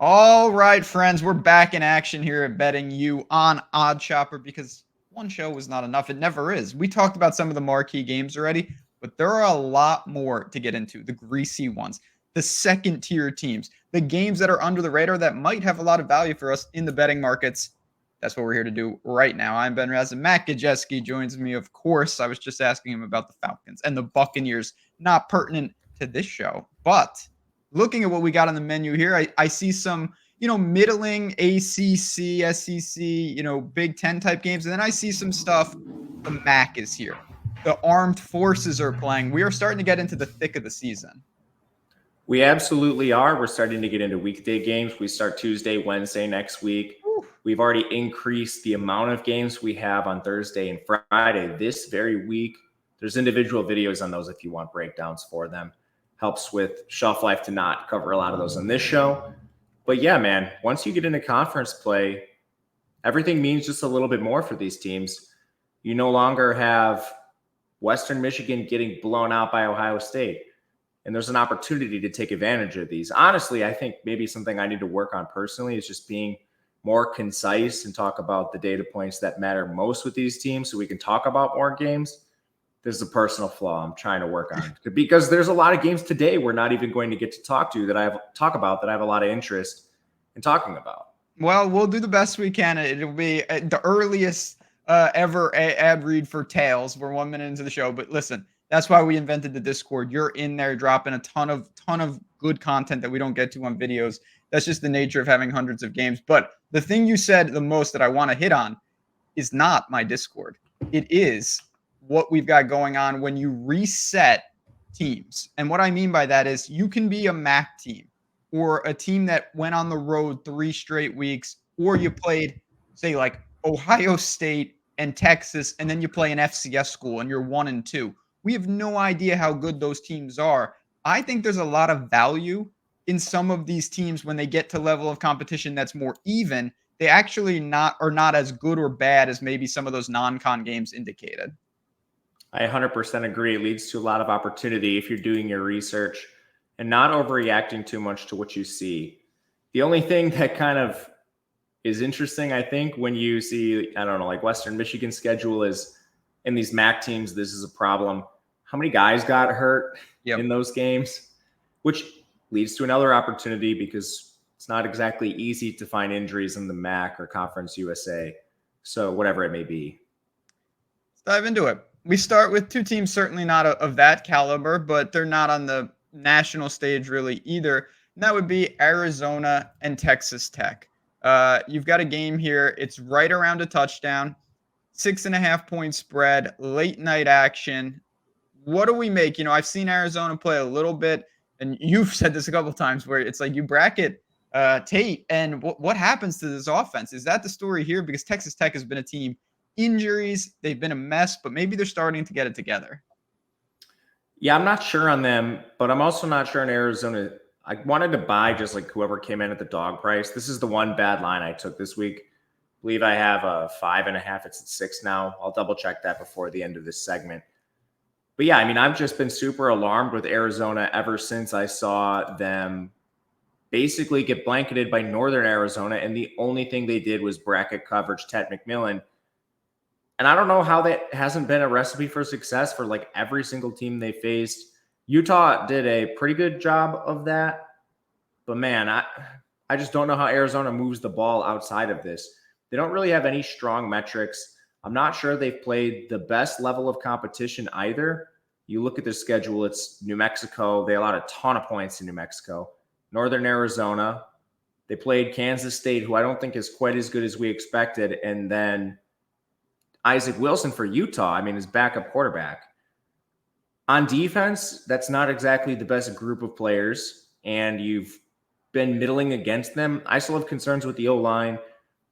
All right, friends, we're back in action here at Betting You on Odd Chopper because one show was not enough. It never is. We talked about some of the marquee games already, but there are a lot more to get into. The greasy ones, the second tier teams, the games that are under the radar that might have a lot of value for us in the betting markets. That's what we're here to do right now. I'm Ben Raz, and Matt Gajeski joins me, of course. I was just asking him about the Falcons and the Buccaneers, not pertinent to this show, but looking at what we got on the menu here, I see some, middling ACC, SEC, Big Ten type games. And then I see some stuff. The MAC is here. The armed forces are playing. We are starting to get into the thick of the season. We absolutely are. We're starting to get into weekday games. We start Tuesday, Wednesday next week. Whew. We've already increased the amount of games we have on Thursday and Friday this very week. There's individual videos on those if you want breakdowns for them. Helps with shelf life to not cover a lot of those on this show. But yeah, man, once you get into conference play, everything means just a little bit more for these teams. You no longer have Western Michigan getting blown out by Ohio State. And there's an opportunity to take advantage of these. Honestly, I think maybe something I need to work on personally is just being more concise and talk about the data points that matter most with these teams so we can talk about more games. This is a personal flaw I'm trying to work on because there's a lot of games today we're not even going to get to talk about that I have a lot of interest in talking about. Well, we'll do the best we can. It'll be the earliest ever ad read for Tails. We're 1 minute into the show, but listen, that's why we invented the Discord. You're in there dropping a ton of good content that we don't get to on videos. That's just the nature of having hundreds of games. But the thing you said the most that I want to hit on is not my Discord. It is what we've got going on when you reset teams. And what I mean by that is you can be a MAC team or a team that went on the road 3 straight weeks, or you played, say, like Ohio State and Texas, and then you play an FCS school and you're 1-2. We have no idea how good those teams are. I think there's a lot of value in some of these teams when they get to level of competition that's more even. They actually are not as good or bad as maybe some of those non-con games indicated. I 100% agree. It leads to a lot of opportunity if you're doing your research and not overreacting too much to what you see. The only thing that kind of is interesting, I think, when you see, I don't know, like Western Michigan's schedule is in these MAC teams, this is a problem. How many guys got hurt in those games? Which leads to another opportunity because it's not exactly easy to find injuries in the MAC or Conference USA. So whatever it may be. Let's dive into it. We start with 2 teams certainly not of that caliber, but they're not on the national stage really either. And that would be Arizona and Texas Tech. You've got a game here. It's right around a touchdown, 6.5 point spread, late night action. What do we make? I've seen Arizona play a little bit, and you've said this a couple of times where it's like you bracket Tate, and what happens to this offense? Is that the story here? Because Texas Tech has been a team. Injuries, they've been a mess, but maybe they're starting to get it together. Yeah, I'm not sure on them, but I'm also not sure in Arizona. I wanted to buy just like whoever came in at the dog price. This is the one bad line I took this week. I believe I have a 5.5. It's at 6 now. I'll double check that before the end of this segment. But yeah, I mean, I've just been super alarmed with Arizona ever since I saw them basically get blanketed by Northern Arizona. And the only thing they did was bracket coverage Ted McMillan. And I don't know how that hasn't been a recipe for success for like every single team they faced. Utah did a pretty good job of that. But man, I just don't know how Arizona moves the ball outside of this. They don't really have any strong metrics. I'm not sure they've played the best level of competition either. You look at their schedule, it's New Mexico. They allowed a ton of points in New Mexico. Northern Arizona. They played Kansas State, who I don't think is quite as good as we expected. And then Isaac Wilson for Utah, I mean, his backup quarterback. On defense, that's not exactly the best group of players, and you've been middling against them. I still have concerns with the O-line.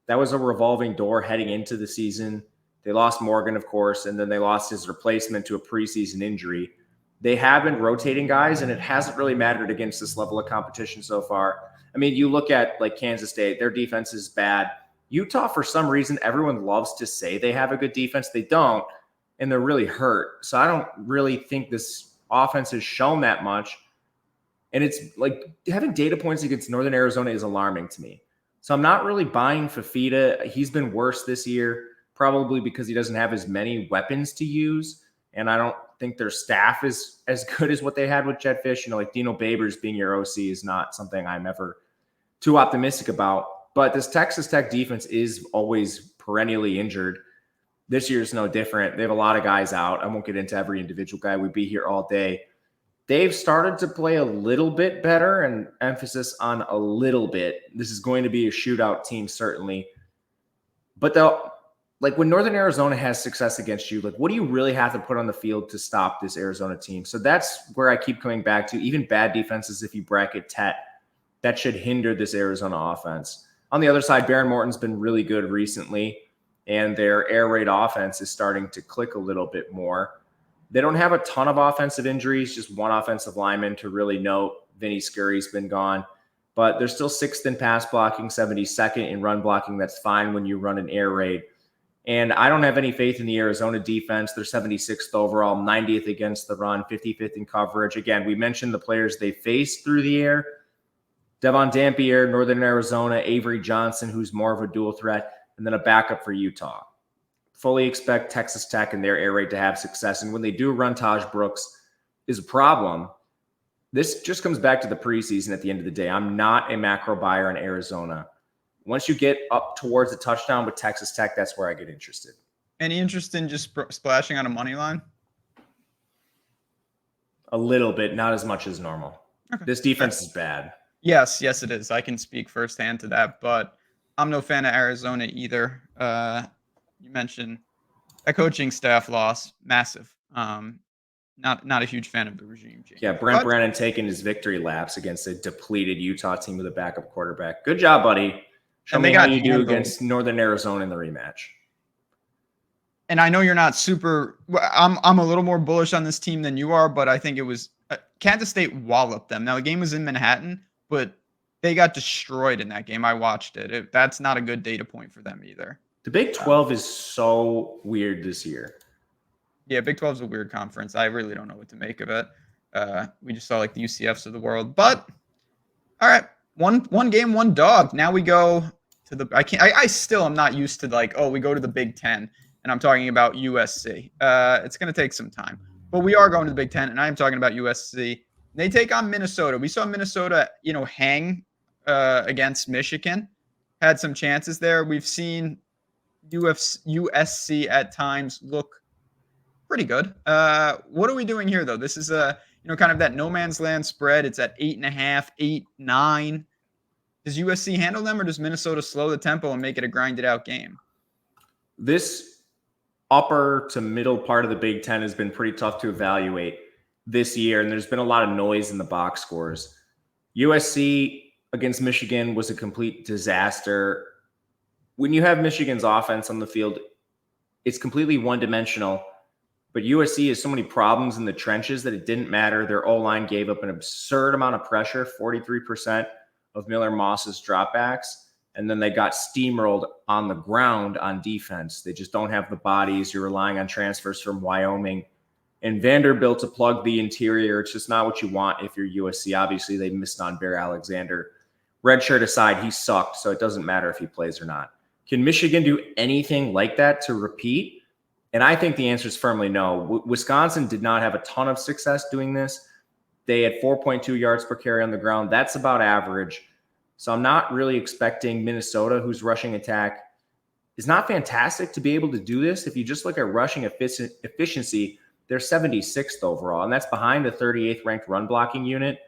That was a revolving door heading into the season. They lost Morgan, of course, and then they lost his replacement to a preseason injury. They have been rotating guys, and it hasn't really mattered against this level of competition so far. I mean, you look at like Kansas State, their defense is bad. Utah, for some reason, everyone loves to say they have a good defense. They don't, and they're really hurt. So I don't really think this offense has shown that much. And it's like having data points against Northern Arizona is alarming to me. So I'm not really buying Fafita. He's been worse this year, probably because he doesn't have as many weapons to use. And I don't think their staff is as good as what they had with Jedd Fisch. Like Dino Babers being your OC is not something I'm ever too optimistic about. But this Texas Tech defense is always perennially injured. This year's no different. They have a lot of guys out. I won't get into every individual guy. We'd be here all day. They've started to play a little bit better, and emphasis on a little bit. This is going to be a shootout team, certainly. But like when Northern Arizona has success against you, like what do you really have to put on the field to stop this Arizona team? So that's where I keep coming back to. Even bad defenses, if you bracket Tet, that should hinder this Arizona offense. On the other side, Baron Morton's been really good recently, and their air raid offense is starting to click a little bit more. They don't have a ton of offensive injuries, just one offensive lineman to really note. Vinny Scurry's been gone, but they're still 6th in pass blocking, 72nd in run blocking. That's fine when you run an air raid. And I don't have any faith in the Arizona defense. They're 76th overall, 90th against the run, 55th in coverage. Again, we mentioned the players they faced through the air. Devon Dampier, Northern Arizona, Avery Johnson, who's more of a dual threat, and then a backup for Utah. Fully expect Texas Tech and their air raid to have success. And when they do run, Taj Brooks is a problem. This just comes back to the preseason at the end of the day. I'm not a macro buyer in Arizona. Once you get up towards the touchdown with Texas Tech, that's where I get interested. Any interest in just splashing on a money line? A little bit, not as much as normal. Okay. This defense is bad. Yes, it is. I can speak firsthand to that, but I'm no fan of Arizona either. You mentioned a coaching staff loss, massive. Not a huge fan of the regime change. Yeah, Brent Brennan taking his victory laps against a depleted Utah team with a backup quarterback. Good job, buddy. Show me how you do against Northern Arizona in the rematch. And I know you're not super. I'm a little more bullish on this team than you are, but I think it was Kansas State walloped them. Now the game was in Manhattan, but they got destroyed in that game. I watched it. That's not a good data point for them either. The Big 12 is so weird this year. Yeah, Big 12 is a weird conference. I really don't know what to make of it. We just saw like the UCFs of the world. But all right, one game, one dog. Now we go to the. I still am not used to like, oh, we go to the Big 10, and I'm talking about USC. It's going to take some time, but we are going to the Big 10, and I'm talking about USC. They take on Minnesota. We saw Minnesota, hang against Michigan. Had some chances there. We've seen USC at times look pretty good. What are we doing here, though? This is kind of that no man's land spread. It's at 8.5, 8, 9. Does USC handle them, or does Minnesota slow the tempo and make it a grinded out game? This upper to middle part of the Big Ten has been pretty tough to evaluate this year, and there's been a lot of noise in the box scores. USC against Michigan was a complete disaster. When you have Michigan's offense on the field, it's completely one-dimensional. But USC has so many problems in the trenches that it didn't matter. Their O-line gave up an absurd amount of pressure, 43% of Miller Moss's dropbacks. And then they got steamrolled on the ground on defense. They just don't have the bodies. You're relying on transfers from Wyoming and Vanderbilt to plug the interior. It's just not what you want if you're USC. Obviously, they missed on Bear Alexander. Redshirt aside, he sucked, so it doesn't matter if he plays or not. Can Michigan do anything like that to repeat? And I think the answer is firmly no. Wisconsin did not have a ton of success doing this. They had 4.2 yards per carry on the ground. That's about average. So I'm not really expecting Minnesota, whose rushing attack is not fantastic, to be able to do this. If you just look at rushing efficiency, they're 76th overall, and that's behind the 38th ranked run blocking unit.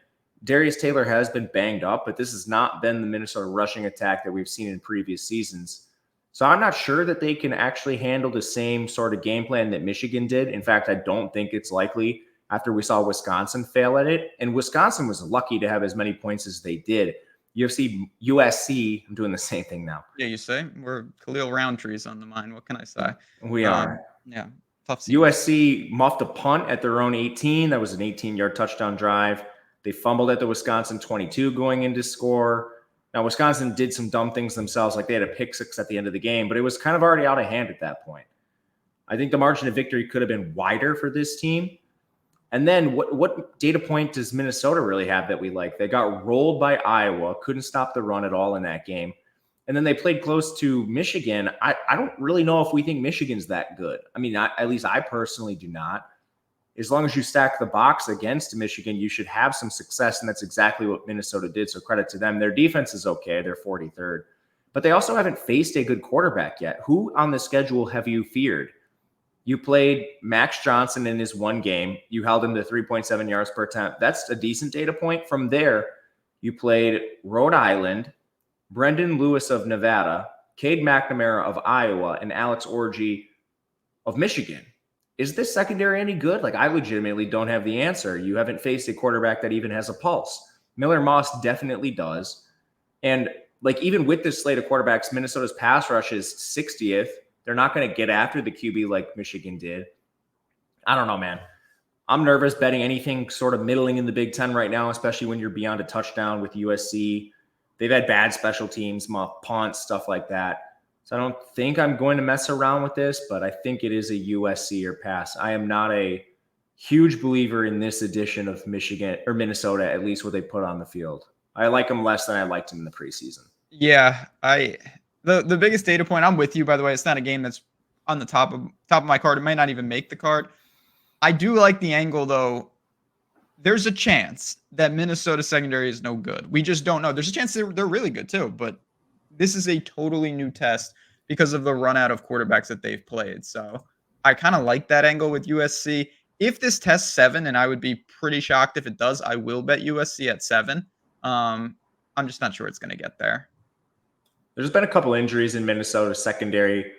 Darius Taylor has been banged up, but this has not been the Minnesota rushing attack that we've seen in previous seasons. So I'm not sure that they can actually handle the same sort of game plan that Michigan did. In fact, I don't think it's likely after we saw Wisconsin fail at it. And Wisconsin was lucky to have as many points as they did. USC, I'm doing the same thing now. Yeah, you say? We're Khalil Roundtree's on the mind. What can I say? We are. Yeah, tough season. USC muffed a punt at their own 18. That was an 18-yard touchdown drive. They fumbled at the Wisconsin 22 going into score. Now, Wisconsin did some dumb things themselves, like they had a pick six at the end of the game, but it was kind of already out of hand at that point. I think the margin of victory could have been wider for this team. And then what data point does Minnesota really have that we like? They got rolled by Iowa, couldn't stop the run at all in that game. And then they played close to Michigan. I don't really know if we think Michigan's that good. I mean, at least I personally do not. As long as you stack the box against Michigan, you should have some success. And that's exactly what Minnesota did. So credit to them. Their defense is okay. They're 43rd. But they also haven't faced a good quarterback yet. Who on the schedule have you feared? You played Max Johnson in his one game. You held him to 3.7 yards per attempt. That's a decent data point. From there, you played Rhode Island, Brendan Lewis of Nevada, Cade McNamara of Iowa, and Alex Orji of Michigan. Is this secondary any good? Like, I legitimately don't have the answer. You haven't faced a quarterback that even has a pulse. Miller Moss definitely does. And like, even with this slate of quarterbacks, Minnesota's pass rush is 60th. They're not going to get after the QB like Michigan did. I don't know, man. I'm nervous betting anything sort of middling in the Big Ten right now, especially when you're beyond a touchdown with USC. They've had bad special teams, punts, stuff like that. So I don't think I'm going to mess around with this, but I think it is a USC or pass. I am not a huge believer in this edition of Michigan or Minnesota, at least what they put on the field. I like them less than I liked them in the preseason. Yeah, the biggest data point, I'm with you, by the way. It's not a game that's on the top of my card. It might not even make the card. I do like the angle, though. There's a chance that Minnesota secondary is no good. We just don't know. There's a chance they're really good too, but this is a totally new test because of the run out of quarterbacks that they've played. So I kind of like that angle with USC. If this tests 7, and I would be pretty shocked if it does, I will bet USC at 7. I'm just not sure it's going to get there. There's been a couple injuries in Minnesota secondary.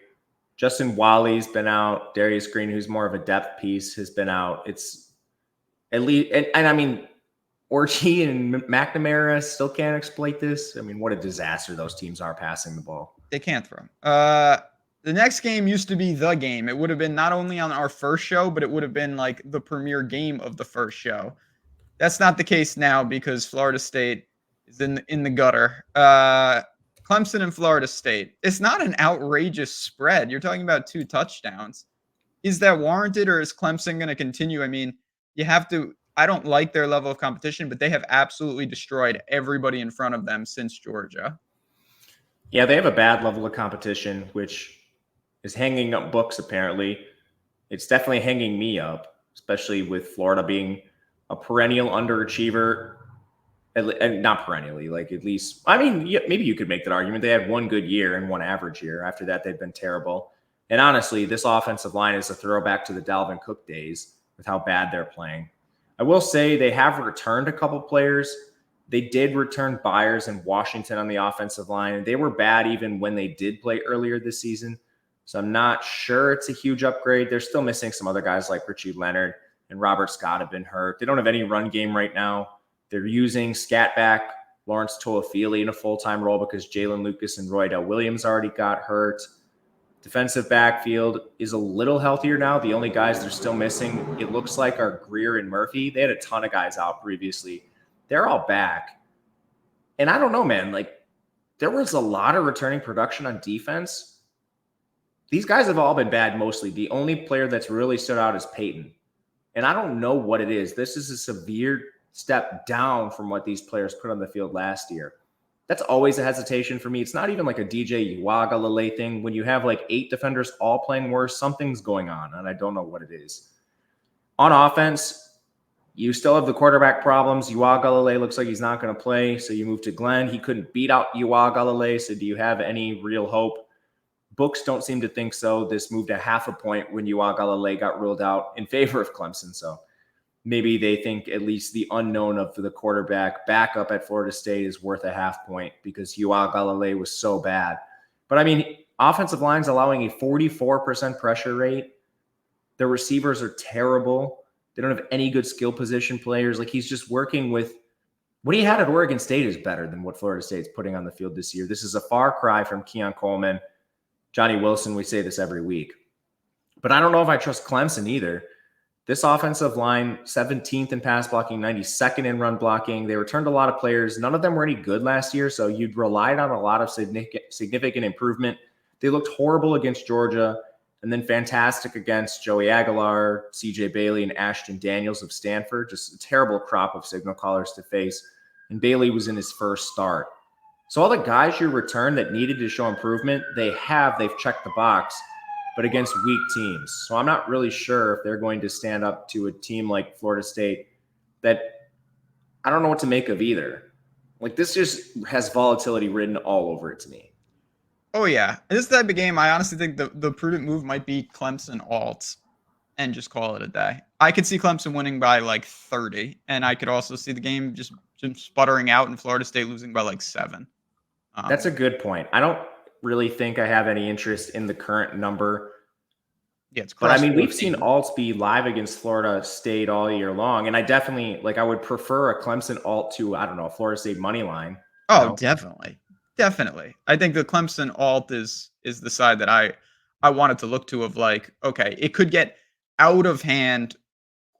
Justin Wally's been out. Darius Green, who's more of a depth piece, has been out. It's at least, and I mean, Orji and McNamara still can't exploit this. I mean, what a disaster those teams are passing the ball. They can't throw. The next game used to be the game. It would have been not only on our first show, but it would have been like the premier game of the first show. That's not the case now because Florida State is in the gutter. Clemson and Florida State. It's not an outrageous spread. You're talking about 2 touchdowns. Is that warranted, or is Clemson going to continue? I mean, you have to. I don't like their level of competition, but they have absolutely destroyed everybody in front of them since Georgia. Yeah, they have a bad level of competition, which is hanging up books, apparently. It's definitely hanging me up, especially with Florida being a perennial underachiever. And not perennially, like at least, I mean, yeah, maybe you could make that argument. They had one good year and one average year. After that, they've been terrible. And honestly, this offensive line is a throwback to the Dalvin Cook days with how bad they're playing. I will say they have returned a couple players. They did return Byers and Washington on the offensive line. They were bad even when they did play earlier this season. So I'm not sure it's a huge upgrade. They're still missing some other guys like Richie Leonard and Robert Scott have been hurt. They don't have any run game right now. They're using scatback Lawrence Toafili in a full-time role because Jalen Lucas and Roy Dell Williams already got hurt. Defensive backfield is a little healthier now. The only guys they're still missing, it looks like, are Greer and Murphy. They had a ton of guys out previously. They're all back. And I don't know, man. Like, there was a lot of returning production on defense. These guys have all been bad mostly. The only player that's really stood out is Peyton. And I don't know what it is. This is a severe step down from what these players put on the field last year. That's always a hesitation for me. It's not even like a DJ Uiagalelei thing. When you have like 8 defenders all playing worse, something's going on, and I don't know what it is. On offense, you still have the quarterback problems. Uiagalelei looks like he's not going to play, so you move to Glenn. He couldn't beat out Uiagalelei, so do you have any real hope? Books don't seem to think so. This moved a half a point when Uiagalelei got ruled out in favor of Clemson, so maybe they think at least the unknown of the quarterback backup at Florida State is worth a half point because Uiagalelei was so bad. But I mean, offensive line's allowing a 44% pressure rate. Their receivers are terrible. They don't have any good skill position players. Like, he's just working with what he had at Oregon State is better than what Florida State's putting on the field this year. This is a far cry from Keon Coleman, Johnny Wilson. We say this every week. But I don't know if I trust Clemson either. This offensive line, 17th in pass blocking, 92nd in run blocking. They returned a lot of players. None of them were any good last year, so you'd relied on a lot of significant improvement. They looked horrible against Georgia, And then fantastic against Joey Aguilar, CJ Bailey, and Ashton Daniels of Stanford. Just a terrible crop of signal callers to face. And Bailey was in his first start. So all the guys you returned that needed to show improvement, they've checked the box, but against weak teams. So I'm not really sure if they're going to stand up to a team like Florida State that I don't know what to make of either. Like, this just has volatility written all over it to me. Oh, yeah. This type of game, I honestly think the prudent move might be Clemson alts and just call it a day. I could see Clemson winning by like 30, and I could also see the game just sputtering out and Florida State losing by like 7. That's a good point. I don't really think I have any interest in the current number. Yeah, it's but I mean, we've seen alts be live against Florida State all year long, and I definitely I would prefer a Clemson alt to, I don't know, Florida State money line. Oh, definitely. I think the Clemson alt is the side that I wanted to look to of like, okay, it could get out of hand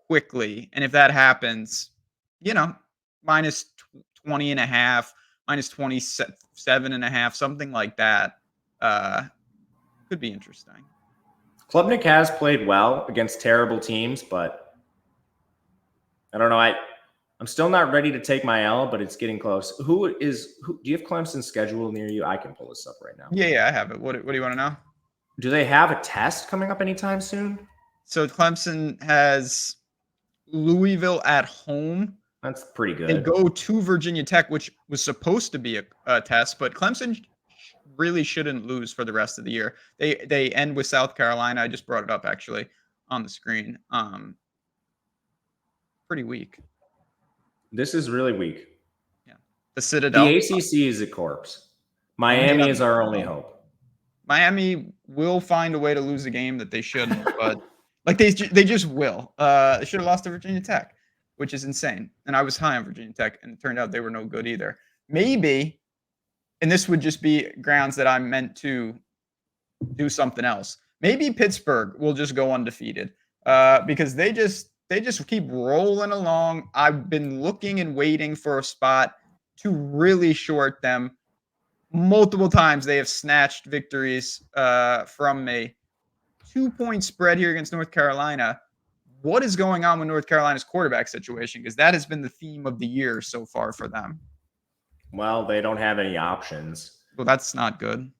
quickly, and if that happens, minus 20 and a half, minus 27 and a half, something like that, could be interesting. Klubnik has played well against terrible teams, but I don't know. I'm still not ready to take my L, but it's getting close. Who do you have Clemson's schedule near you? I can pull this up right now. Yeah, I have it. What do you want to know? Do they have a test coming up anytime soon? So Clemson has Louisville at home. That's pretty good. They go to Virginia Tech, which was supposed to be a test, but Clemson really shouldn't lose for the rest of the year. They end with South Carolina. I just brought it up actually on the screen. Pretty weak. This is really weak. Yeah. The Citadel. The ACC is a corpse. Miami is our only hope. Miami will find a way to lose a game that they shouldn't, but they just will. They should have lost to Virginia Tech, which is insane. And I was high on Virginia Tech, and it turned out they were no good either. Maybe, and this would just be grounds that I'm meant to do something else. Maybe Pittsburgh will just go undefeated because they just keep rolling along. I've been looking and waiting for a spot to really short them. Multiple times they have snatched victories from me. 2-point spread here against North Carolina. What is going on with North Carolina's quarterback situation? Because that has been the theme of the year so far for them. Well, they don't have any options. Well, that's not good.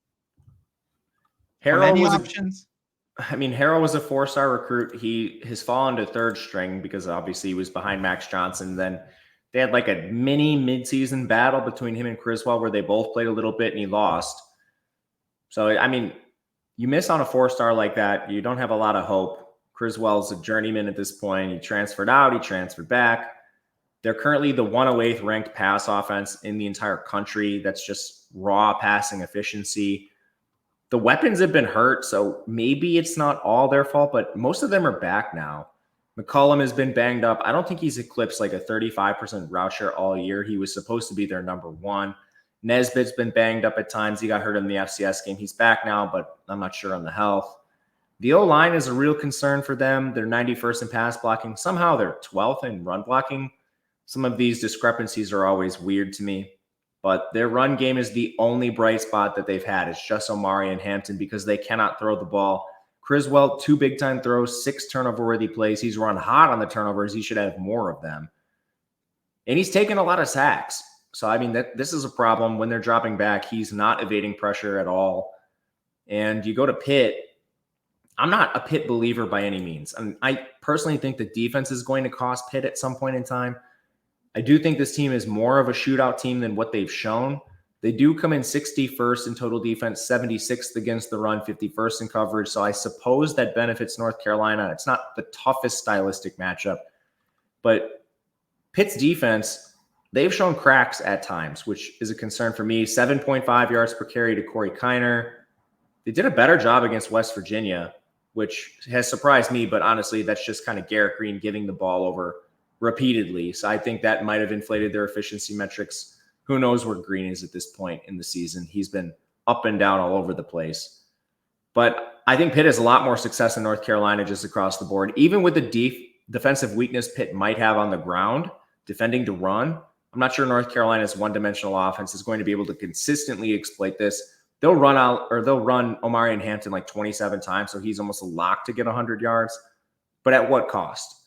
Harrell was a 4-star recruit. He has fallen to 3rd string because obviously he was behind Max Johnson. Then they had like a mini midseason battle between him and Criswell where they both played a little bit and he lost. So, I mean, you miss on a 4-star like that, you don't have a lot of hope. Criswell's a journeyman at this point. He transferred out, he transferred back. They're currently the 108th ranked pass offense in the entire country. That's just raw passing efficiency. The weapons have been hurt, so maybe it's not all their fault, but most of them are back now. McCollum has been banged up. I don't think he's eclipsed like a 35% route share all year. He was supposed to be their number 1. Nesbitt's been banged up at times. He got hurt in the FCS game. He's back now, but I'm not sure on the health. The O-line is a real concern for them. They're 91st in pass blocking. Somehow they're 12th in run blocking. Some of these discrepancies are always weird to me. But their run game is the only bright spot that they've had. It's just Omari and Hampton because they cannot throw the ball. Criswell, 2 big-time throws, 6 turnover-worthy plays. He's run hot on the turnovers. He should have more of them. And he's taken a lot of sacks. So, I mean, this is a problem. When they're dropping back, he's not evading pressure at all. And you go to Pitt. I'm not a Pitt believer by any means. I personally think the defense is going to cost Pitt at some point in time. I do think this team is more of a shootout team than what they've shown. They do come in 61st in total defense, 76th against the run, 51st in coverage. So I suppose that benefits North Carolina. It's not the toughest stylistic matchup. But Pitt's defense, they've shown cracks at times, which is a concern for me. 7.5 yards per carry to Corey Kiner. They did a better job against West Virginia, which has surprised me. But honestly, that's just kind of Garrett Green giving the ball over repeatedly. So I think that might have inflated their efficiency metrics. Who knows where Green is at this point in the season? He's been up and down all over the place. But I think Pitt has a lot more success in North Carolina just across the board. Even with the defensive weakness Pitt might have on the ground, defending to run, I'm not sure North Carolina's one-dimensional offense is going to be able to consistently exploit this. they'll run Omarion Hampton like 27 times, so he's almost a lock to get 100 yards. But at what cost?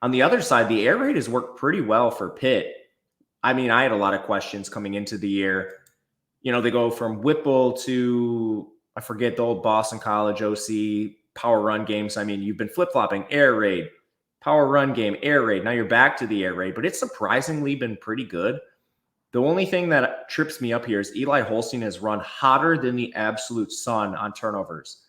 On the other side, the air raid has worked pretty well for Pitt. I mean, I had a lot of questions coming into the year. You know, they go from Whipple to, I forget, the old Boston College OC power run games. I mean, you've been flip-flopping air raid, power run game, air raid. Now you're back to the air raid, but it's surprisingly been pretty good. The only thing that trips me up here is Eli Holstein has run hotter than the absolute sun on turnovers.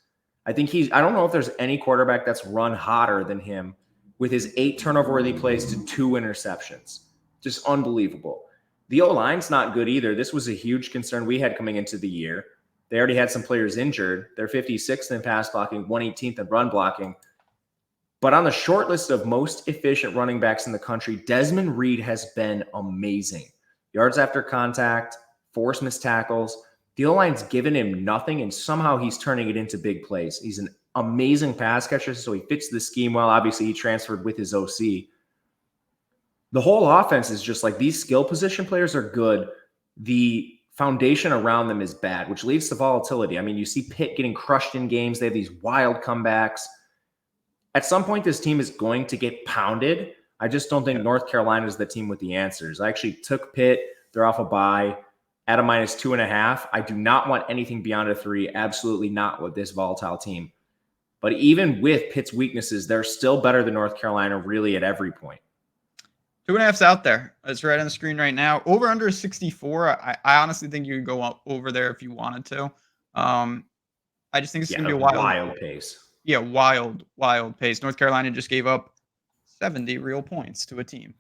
I don't know if there's any quarterback that's run hotter than him with his 8 turnover-worthy plays to 2 interceptions. Just unbelievable. The O-line's not good either. This was a huge concern we had coming into the year. They already had some players injured. They're 56th in pass blocking, 118th in run blocking. But on the short list of most efficient running backs in the country, Desmond Reed has been amazing. Yards after contact, forced missed tackles. The O-line's given him nothing, and somehow he's turning it into big plays. He's an amazing pass catcher, so he fits the scheme well. Obviously, he transferred with his OC. The whole offense is just like these skill position players are good. The foundation around them is bad, which leads to volatility. I mean, you see Pitt getting crushed in games. They have these wild comebacks. At some point, this team is going to get pounded. I just don't think North Carolina is the team with the answers. I actually took Pitt. They're off a bye at a -2.5. I do not want anything beyond a 3. Absolutely not with this volatile team. But even with Pitt's weaknesses, they're still better than North Carolina really at every point. 2.5's out there. It's right on the screen right now. Over under is 64. I honestly think you could go over there if you wanted to. I just think it's going to be a wild pace. Yeah, wild pace. North Carolina just gave up 70 real points to a team.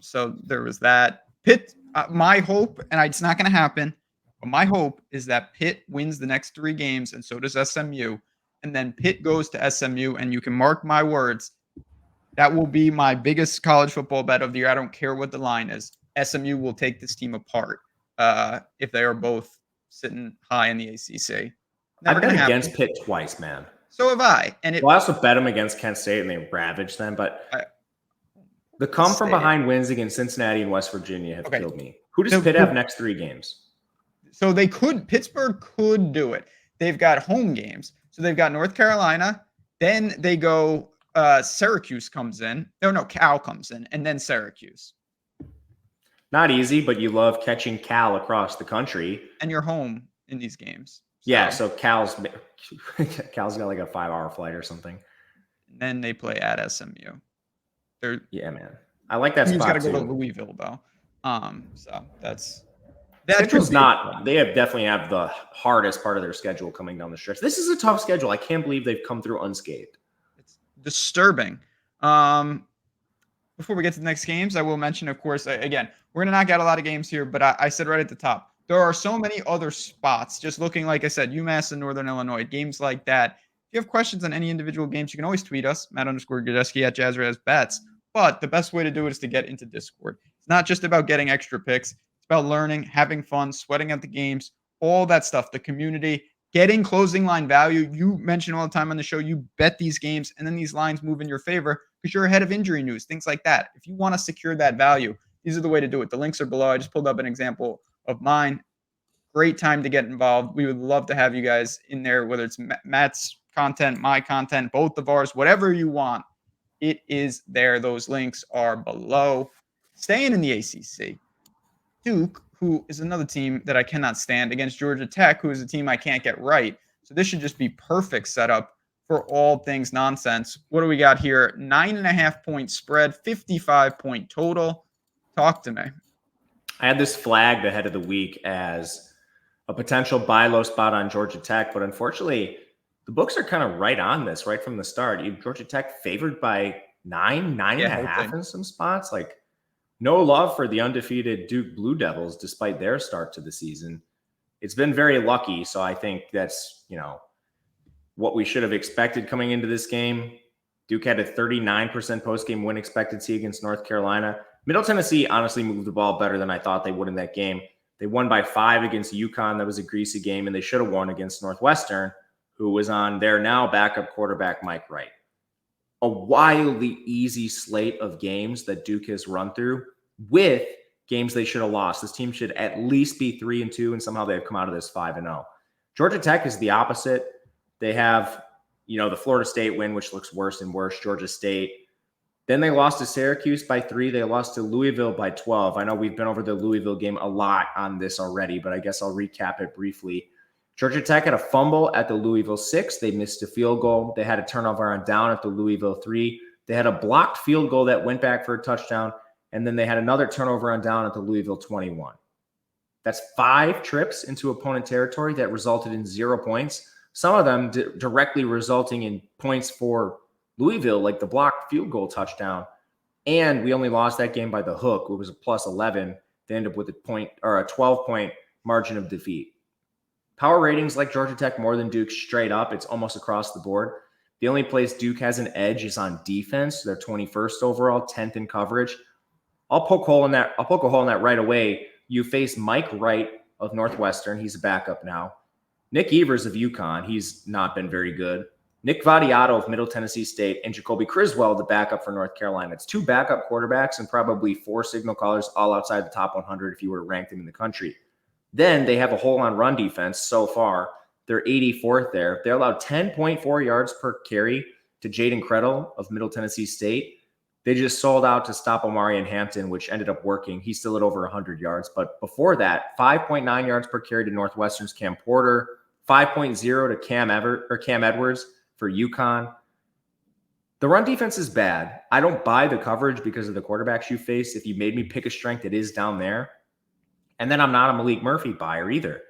So there was that. Pitt, my hope, and it's not going to happen, but my hope is that Pitt wins the next 3 games, and so does SMU. And then Pitt goes to SMU, and you can mark my words, that will be my biggest college football bet of the year. I don't care what the line is. SMU will take this team apart if they are both sitting high in the ACC. I've bet against Pitt twice, man. So have I. And I also bet them against Kent State, and they ravaged them. But the come from behind wins against Cincinnati and West Virginia have killed me. Who does Pitt have next 3 games? So Pittsburgh could do it. They've got home games. So they've got North Carolina. Then they go, Syracuse comes in. No, Cal comes in. And then Syracuse. Not easy, but you love catching Cal across the country. And you're home in these games. Yeah, so Cal's got like a 5-hour flight or something. And then they play at SMU. Yeah, man. I like that spot. He's got to go to Louisville though. So that's schedule's not. They definitely have the hardest part of their schedule coming down the stretch. This is a tough schedule. I can't believe they've come through unscathed. It's disturbing. Before we get to the next games, I will mention, of course, again, we're gonna knock out a lot of games here, but I said right at the top, there are so many other spots. Just looking, like I said, UMass and Northern Illinois, games like that. If you have questions on any individual games, you can always tweet us, Matt_Gajewski at JazzRazBets. But the best way to do it is to get into Discord. It's not just about getting extra picks. It's about learning, having fun, sweating at the games, all that stuff, the community, getting closing line value. You mention all the time on the show, you bet these games, and then these lines move in your favor because you're ahead of injury news, things like that. If you want to secure that value, these are the way to do it. The links are below. I just pulled up an example of mine. Great time to get involved. We would love to have you guys in there, whether it's Matt's content, my content, both of ours, whatever you want. It is there. Those links are below. Staying in the ACC, Duke, who is another team that I cannot stand, against Georgia Tech, who is a team I can't get right. So this should just be perfect setup for all things nonsense. What do we got here? 9.5-point spread, 55-point total. Talk to me. I had this flagged ahead of the week as a potential buy low spot on Georgia Tech, but unfortunately, the books are kind of right on this right from the start. Georgia Tech favored by 9.5 in some spots. Like, no love for the undefeated Duke Blue Devils despite their start to the season. It's been very lucky, so I think that's, what we should have expected coming into this game. Duke had a 39% post-game win expectancy against North Carolina. Middle Tennessee honestly moved the ball better than I thought they would in that game. They won by 5 against UConn. That was a greasy game, and they should have won against Northwestern, who was on their now backup quarterback, Mike Wright. A wildly easy slate of games that Duke has run through with games they should have lost. This team should at least be 3-2, and somehow they've come out of this 5-0. Georgia Tech is the opposite. They have, the Florida State win, which looks worse and worse. Georgia State. Then they lost to Syracuse by 3. They lost to Louisville by 12. I know we've been over the Louisville game a lot on this already, but I guess I'll recap it briefly. Georgia Tech had a fumble at the Louisville 6. They missed a field goal. They had a turnover on down at the Louisville 3. They had a blocked field goal that went back for a touchdown. And then they had another turnover on down at the Louisville 21. That's 5 trips into opponent territory that resulted in 0 points. Some of them directly resulting in points for Louisville, like the blocked field goal touchdown. And we only lost that game by the hook. It was a +11. They ended up with a 12-point margin of defeat. Power ratings like Georgia Tech more than Duke straight up. It's almost across the board. The only place Duke has an edge is on defense. They're 21st overall, 10th in coverage. I'll poke a hole in that right away. You face Mike Wright of Northwestern. He's a backup now. Nick Evers of UConn. He's not been very good. Nick Vadiato of Middle Tennessee State, and Jacoby Criswell, the backup for North Carolina. It's 2 backup quarterbacks and probably 4 signal callers all outside the top 100 if you were to rank them in the country. Then they have a hole on run defense so far. They're 84th there. They allowed 10.4 yards per carry to Jaden Credle of Middle Tennessee State. They just sold out to stop Omarion Hampton, which ended up working. He's still at over 100 yards. But before that, 5.9 yards per carry to Northwestern's Cam Porter, 5.0 to Cam Edwards for UConn. The run defense is bad. I don't buy the coverage because of the quarterbacks you face. If you made me pick a strength, it is down there. And then I'm not a Malik Murphy buyer either.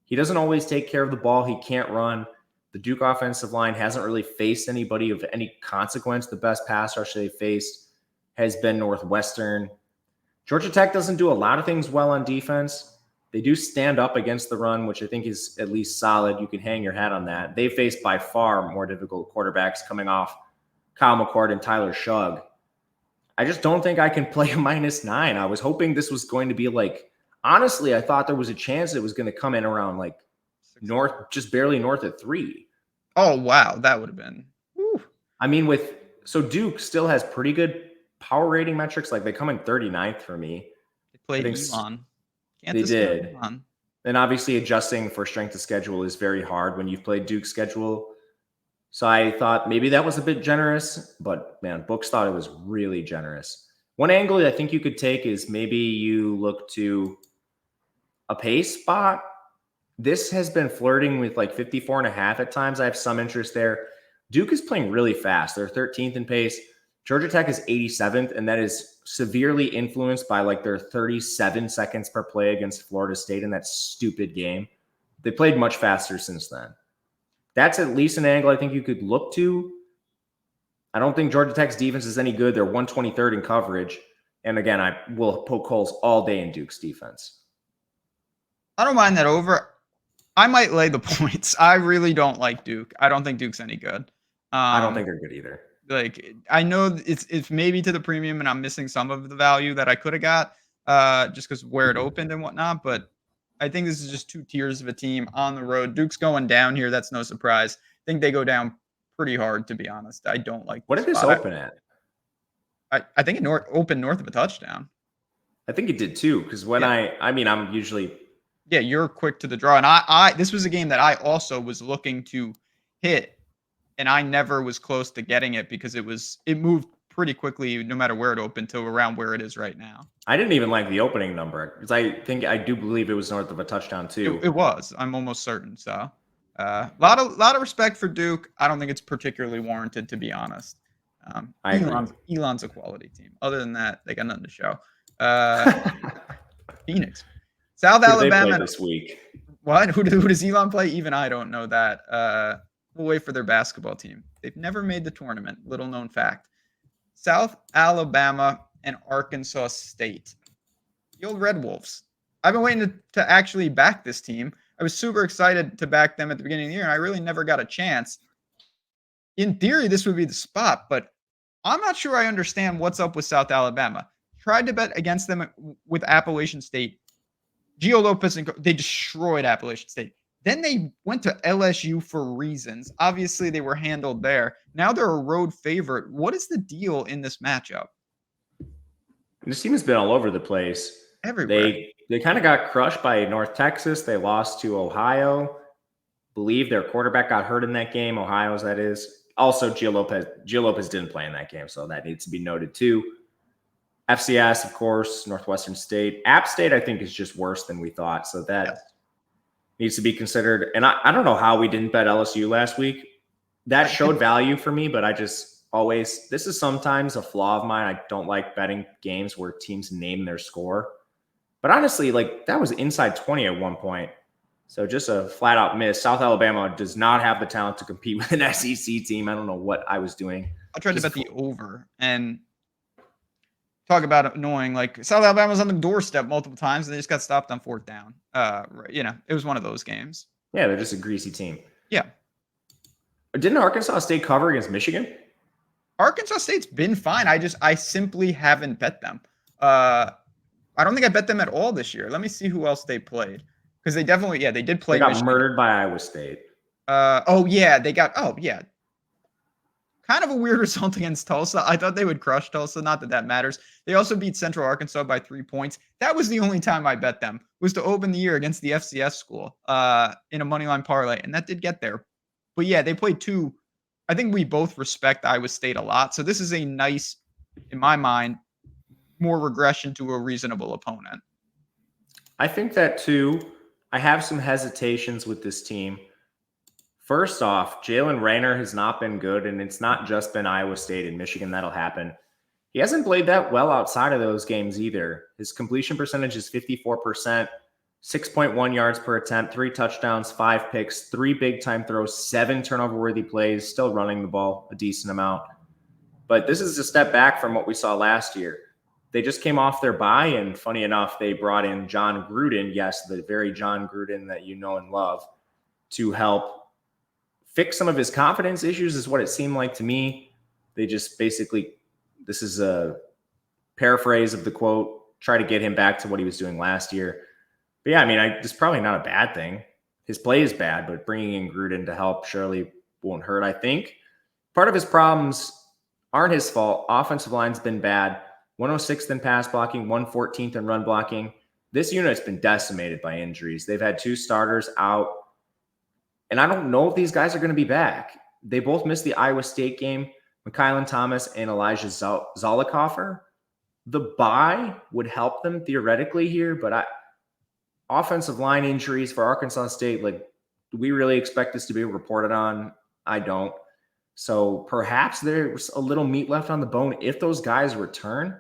He doesn't always take care of the ball. He can't run. The Duke offensive line hasn't really faced anybody of any consequence. The best pass rush they faced has been Northwestern. Georgia Tech doesn't do a lot of things well on defense. They do stand up against the run, which I think is at least solid. You can hang your hat on that. They face by far more difficult quarterbacks coming off Kyle McCord and Tyler Shugg. I just don't think I can play a -9. I was hoping this was going to be honestly, I thought there was a chance it was going to come in around north, just barely north of 3. Oh, wow. That would have been. Whew. I mean, so Duke still has pretty good power rating metrics. They come in 39th for me. They played Elon. They did. Elon. And obviously adjusting for strength of schedule is very hard when you've played Duke's schedule. So I thought maybe that was a bit generous, but man, books thought it was really generous. One angle I think you could take is maybe you look to a pace spot. This has been flirting with 54.5 at times. I have some interest there. Duke is playing really fast. They're 13th in pace. Georgia Tech is 87th, and that is severely influenced by their 37 seconds per play against Florida State in that stupid game. They played much faster since then. That's at least an angle I think you could look to. I don't think Georgia Tech's defense is any good. They're 123rd in coverage. And again, I will poke holes all day in Duke's defense. I don't mind that over. I might lay the points. I really don't like Duke. I don't think Duke's any good. I don't think they're good either. I know it's maybe to the premium, and I'm missing some of the value that I could have got just because where it opened and whatnot. But I think this is just 2 tiers of a team on the road. Duke's going down here. That's no surprise. I think they go down pretty hard, to be honest. I don't like. What did this open at? I think it opened north of a touchdown. I think it did too, because when I'm usually. Yeah, you're quick to the draw. And this was a game that I also was looking to hit, and I never was close to getting it because it moved pretty quickly no matter where it opened to around where it is right now. I didn't even like the opening number because I do believe it was north of a touchdown too. It was. I'm almost certain. So a lot of respect for Duke. I don't think it's particularly warranted, to be honest. Elon's a quality team. Other than that, they got nothing to show. Phoenix. South Alabama. They play this week. What? Who does Elon play? Even I don't know that. We'll wait for their basketball team. They've never made the tournament. Little known fact. South Alabama and Arkansas State. The old Red Wolves. I've been waiting to actually back this team. I was super excited to back them at the beginning of the year, and I really never got a chance. In theory, this would be the spot, but I'm not sure I understand what's up with South Alabama. Tried to bet against them with Appalachian State. Gio Lopez, they destroyed Appalachian State. Then they went to LSU for reasons. Obviously, they were handled there. Now they're a road favorite. What is the deal in this matchup? This team has been all over the place. Everywhere. They kind of got crushed by North Texas. They lost to Ohio. believe their quarterback got hurt in that game. Ohio's, that is. Also, Gio Lopez didn't play in that game, so that needs to be noted too. FCS, of course, Northwestern State. App State, I think, is just worse than we thought, so that needs to be considered. And I don't know how we didn't bet LSU last week. That showed value for me, but I just always – this is sometimes a flaw of mine. I don't like betting games where teams name their score. But honestly, like, that was inside 20 at one point. So just a flat-out miss. South Alabama does not have the talent to compete with an SEC team. I don't know what I was doing. I tried to bet the over and talk about annoying. Like, South Alabama's on the doorstep multiple times, and they just got stopped on 4th down. It was one of those games. Yeah, they're just a greasy team. Yeah. Didn't Arkansas State cover against Michigan? Arkansas State's been fine. I simply haven't bet them. I don't think I bet them at all this year. Let me see who else they played. Because they definitely, they did play. They got Michigan. murdered by Iowa State. Kind of a weird result against Tulsa. I thought they would crush Tulsa. Not that that matters. They also beat Central Arkansas by 3 points. That was the only time I bet them, was to open the year against the FCS school in a moneyline parlay. And that did get there. But yeah, they played two. I think we both respect Iowa State a lot. So this is a nice, in my mind, more regression to a reasonable opponent. I think that too. I have some hesitations with this team. First off, Jalen Raynor has not been good, and it's not just been Iowa State and Michigan that'll happen. He hasn't played that well outside of those games either. His completion percentage is 54%, 6.1 yards per attempt, 3 touchdowns, 5 picks, 3 big-time throws, 7 turnover-worthy plays, still running the ball a decent amount. But this is a step back from what we saw last year. They just came off their bye, and funny enough, they brought in John Gruden, yes, the very John Gruden that you know and love, to help fix some of his confidence issues is what it seemed like to me. They just basically, this is a paraphrase of the quote, try to get him back to what he was doing last year. But yeah, I mean, it's probably not a bad thing. His play is bad, but bringing in Gruden to help surely won't hurt, I think. Part of his problems aren't his fault. Offensive line's been bad. 106th in pass blocking, 114th in run blocking. This unit's been decimated by injuries. They've had 2 starters out. And I don't know if these guys are going to be back. They both missed the Iowa State game, Mykylan Thomas and Elijah Zollicoffer. The bye would help them theoretically here, but offensive line injuries for Arkansas State, like, do we really expect this to be reported on? I don't. So perhaps there's a little meat left on the bone if those guys return.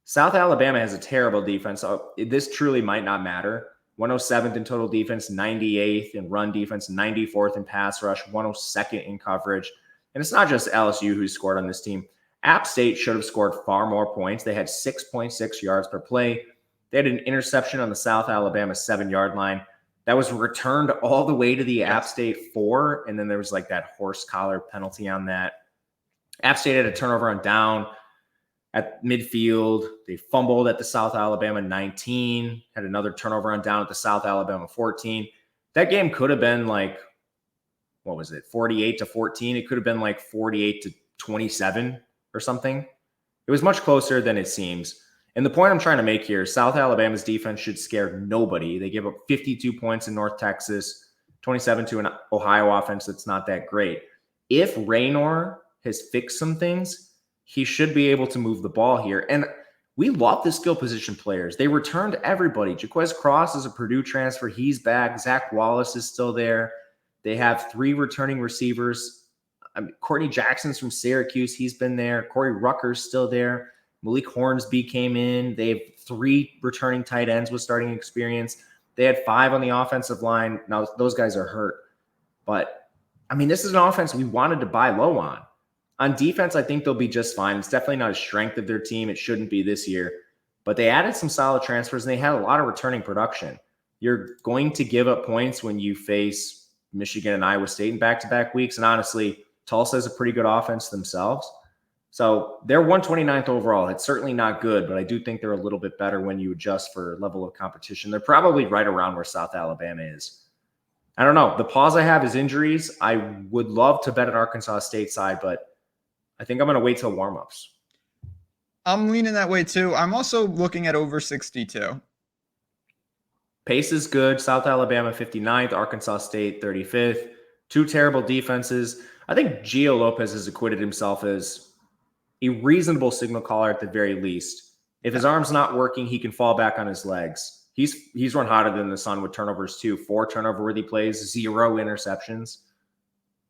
South Alabama has a terrible defense. So this truly might not matter. 107th in total defense, 98th in run defense, 94th in pass rush, 102nd in coverage. And it's not just LSU who scored on this team. App State should have scored far more points. They had 6.6 yards per play. They had an interception on the South Alabama 7-yard line that was returned all the way to the App State 4. And then there was like that horse collar penalty on that. App State had a turnover on down at midfield. They fumbled at the South Alabama 19, had another turnover on down at the South Alabama 14. That game could have been like, 48-14. It could have been like 48-27 or something. It was much closer than it seems. And the point I'm trying to make here, South Alabama's defense should scare nobody. They gave up 52 points in North Texas, 27 to an Ohio offense that's not that great. If Raynor has fixed some things, he should be able to move the ball here. And we love the skill position players. They returned everybody. Jaquez Cross is a Purdue transfer. He's back. Zach Wallace is still there. They have 3 returning receivers. Courtney Jackson's from Syracuse. He's been there. Corey Rucker's still there. Malik Hornsby came in. They have 3 returning tight ends with starting experience. They had 5 on the offensive line. Now, those guys are hurt. But, I mean, this is an offense we wanted to buy low on. On defense, I think they'll be just fine. It's definitely not a strength of their team. It shouldn't be this year. But they added some solid transfers, and they had a lot of returning production. You're going to give up points when you face Michigan and Iowa State in back-to-back weeks. And honestly, Tulsa is a pretty good offense themselves. So they're 129th overall. It's certainly not good, but I do think they're a little bit better when you adjust for level of competition. They're probably right around where South Alabama is. I don't know. The pause I have is injuries. I would love to bet an Arkansas State side, but I think I'm going to wait till warmups. I'm leaning that way too. I'm also looking at over 62. Pace is good. South Alabama 59th, Arkansas State 35th. Two terrible defenses. I think Gio Lopez has acquitted himself as a reasonable signal caller at the very least. If his arm's not working, he can fall back on his legs. He's run hotter than the sun with turnovers too. 4 turnover-worthy plays, 0 interceptions.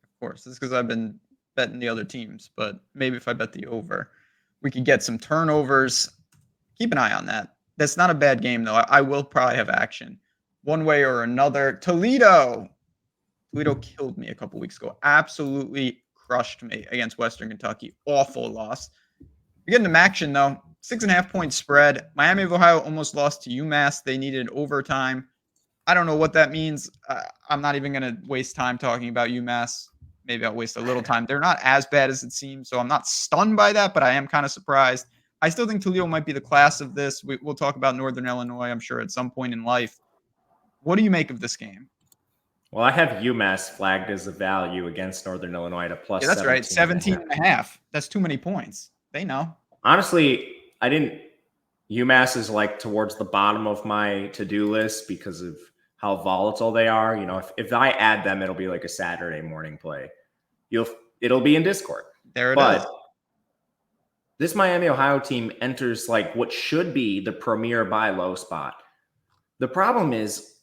Of course, it's because I've been betting the other teams, but maybe if I bet the over, we could get some turnovers. Keep an eye on that. That's not a bad game, though. I will probably have action one way or another. Toledo killed me a couple weeks ago. Absolutely crushed me against Western Kentucky. Awful loss. You're getting some action, though. 6.5-point spread. Miami of Ohio almost lost to UMass. They needed overtime. I don't know what that means. I'm not even going to waste time talking about UMass. Maybe I'll waste a little time. They're not as bad as it seems, so I'm not stunned by that, but I am kind of surprised. I still think Toledo might be the class of this. We'll talk about Northern Illinois, I'm sure, at some point in life. What do you make of this game? Well, I have UMass flagged as a value against Northern Illinois at a plus. Yeah, that's right. 17.5. That's too many points. They know. Honestly, I didn't. UMass is like towards the bottom of my to-do list because of how volatile they are. You know, if I add them, it'll be like a Saturday morning play. It'll be in Discord. There it is. This Miami, Ohio team enters like what should be the premier buy low spot. The problem is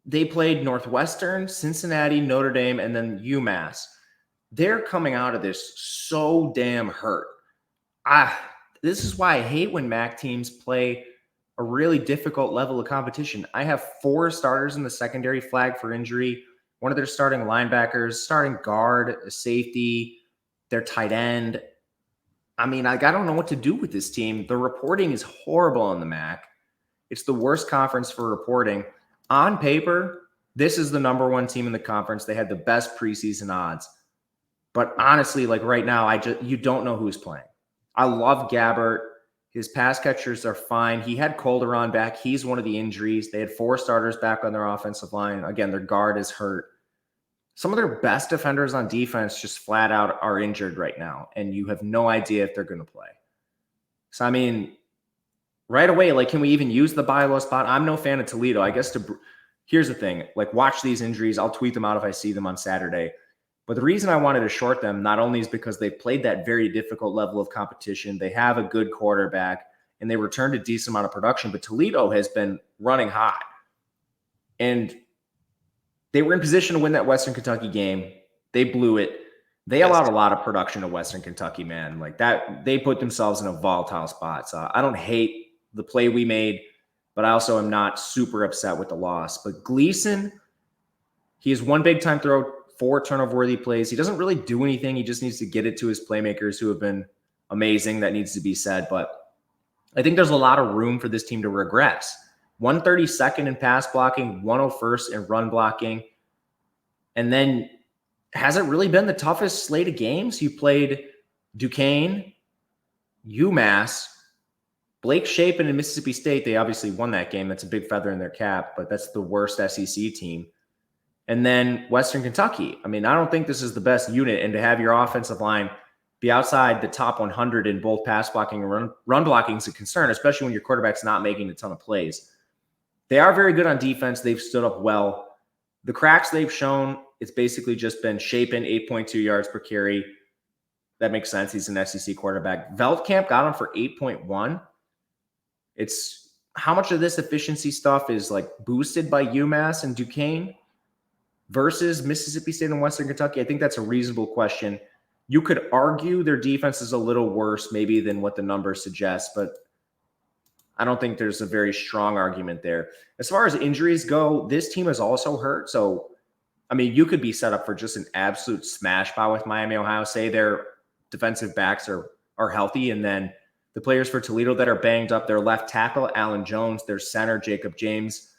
they played Northwestern, Cincinnati, Notre Dame, and then UMass. They're coming out of this so damn hurt. This is why I hate when MAC teams play a really difficult level of competition. I have 4 starters in the secondary flag for injury. One of their starting linebackers, starting guard, a safety, their tight end. I mean, I don't know what to do with this team. The reporting is horrible in the MAC. It's the worst conference for reporting. On paper, this is the number 1 team in the conference. They had the best preseason odds. But honestly, like right now, you don't know who's playing. I love Gabbert. His pass catchers are fine. He had Calderon back. He's one of the injuries. They had 4 starters back on their offensive line. Again, their guard is hurt. Some of their best defenders on defense just flat out are injured right now, and you have no idea if they're going to play. So, I mean, right away, like, can we even use the buy low spot? I'm no fan of Toledo. I guess here's the thing. Like, watch these injuries. I'll tweet them out if I see them on Saturday. But the reason I wanted to short them not only is because they played that very difficult level of competition, they have a good quarterback, and they returned a decent amount of production, but Toledo has been running hot. And they were in position to win that Western Kentucky game. They blew it. They allowed a lot of production to Western Kentucky, man. Like that, they put themselves in a volatile spot. So I don't hate the play we made, but I also am not super upset with the loss. But Gleason, he has 1 big time throw, 4 turnover-worthy plays. He doesn't really do anything. He just needs to get it to his playmakers who have been amazing. That needs to be said. But I think there's a lot of room for this team to regress. 132nd in pass blocking, 101st in run blocking. And then has it really been the toughest slate of games? You played Duquesne, UMass, Blake Shapen, and Mississippi State. They obviously won that game. That's a big feather in their cap, but that's the worst SEC team. And then Western Kentucky. I mean, I don't think this is the best unit. And to have your offensive line be outside the top 100 in both pass blocking and run blocking is a concern, especially when your quarterback's not making a ton of plays. They are very good on defense. They've stood up well. The cracks they've shown, it's basically just been Shapen, 8.2 yards per carry. That makes sense. He's an SEC quarterback. Veldkamp got him for 8.1. It's how much of this efficiency stuff is like boosted by UMass and Duquesne versus Mississippi State and Western Kentucky? I think that's a reasonable question. You could argue their defense is a little worse maybe than what the numbers suggest, but I don't think there's a very strong argument there. As far as injuries go, this team is also hurt. So, I mean, you could be set up for just an absolute smash pile with Miami, Ohio. Say their defensive backs are healthy, and then the players for Toledo that are banged up, their left tackle, Allen Jones, their center, Jacob James,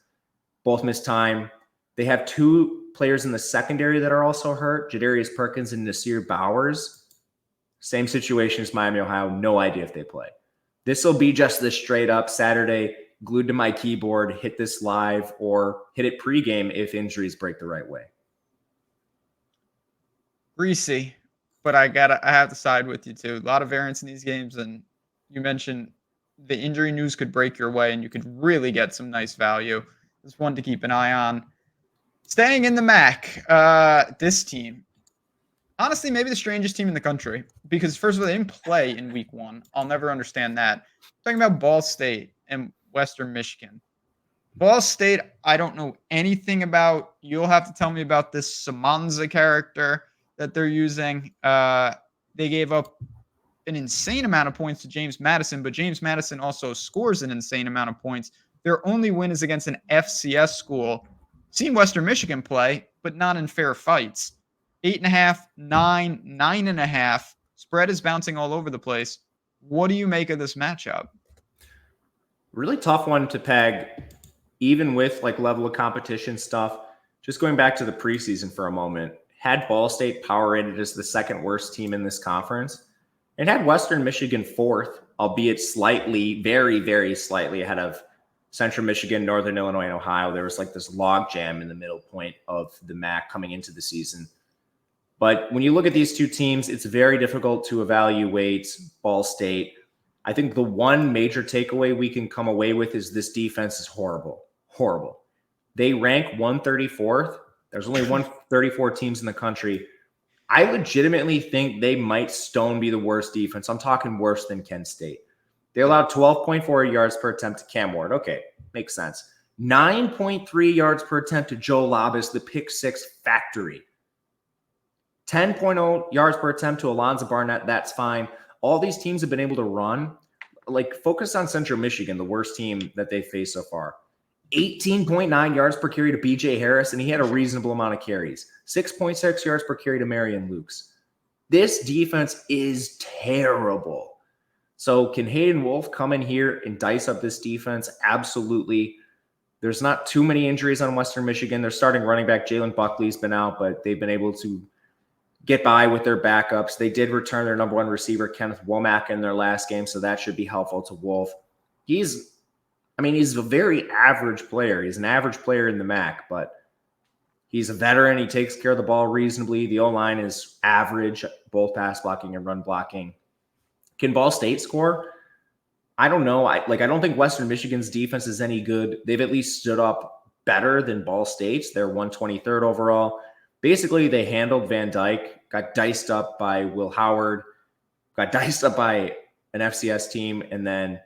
both missed time. They have 2 players in the secondary that are also hurt, Jadarius Perkins and Nasir Bowers. Same situation as Miami, Ohio. No idea if they play. This will be just this straight up Saturday, glued to my keyboard, hit this live or hit it pregame if injuries break the right way. Greasy, but I have to side with you too. A lot of variance in these games, and you mentioned the injury news could break your way and you could really get some nice value. It's one to keep an eye on. Staying in the MAC, this team, honestly, maybe the strangest team in the country because, first of all, they didn't play in week 1. I'll never understand that. Talking about Ball State and Western Michigan. Ball State, I don't know anything about. You'll have to tell me about this Samanza character that they're using. They gave up an insane amount of points to James Madison, but James Madison also scores an insane amount of points. Their only win is against an FCS school. Seen Western Michigan play, but not in fair fights. 8.5, 9, 9.5. Spread is bouncing all over the place. What do you make of this matchup? Really tough one to peg, even with like level of competition stuff. Just going back to the preseason for a moment, had Ball State power rated as the second worst team in this conference. It had Western Michigan 4th, albeit slightly, very, very slightly ahead of Central Michigan, Northern Illinois, and Ohio. There was like this log jam in the middle point of the MAC coming into the season. But when you look at these two teams, it's very difficult to evaluate Ball State. I think the one major takeaway we can come away with is this defense is horrible. Horrible. They rank 134th. There's only 134 teams in the country. I legitimately think they might stone be the worst defense. I'm talking worse than Kent State. They allowed 12.4 yards per attempt to Cam Ward. Okay, makes sense. 9.3 yards per attempt to Joe Labas, the pick six factory. 10.0 yards per attempt to Alonzo Barnett. That's fine. All these teams have been able to run. Like, focus on Central Michigan, the worst team that they faced so far. 18.9 yards per carry to BJ Harris, and he had a reasonable amount of carries. 6.6 yards per carry to Marion Lukes. This defense is terrible. So can Hayden Wolf come in here and dice up this defense? Absolutely. There's not too many injuries on Western Michigan. Their starting running back, Jalen Buckley's been out, but they've been able to get by with their backups. They did return their number one receiver, Kenneth Womack, in their last game, so that should be helpful to Wolf. He's a very average player. He's an average player in the MAC, but he's a veteran. He takes care of the ball reasonably. The O-line is average, both pass blocking and run blocking. Can Ball State score? I don't know. I don't think Western Michigan's defense is any good. They've at least stood up better than Ball State's. They're 123rd overall. Basically, they handled Van Dyke, got diced up by Will Howard, got diced up by an FCS team, and then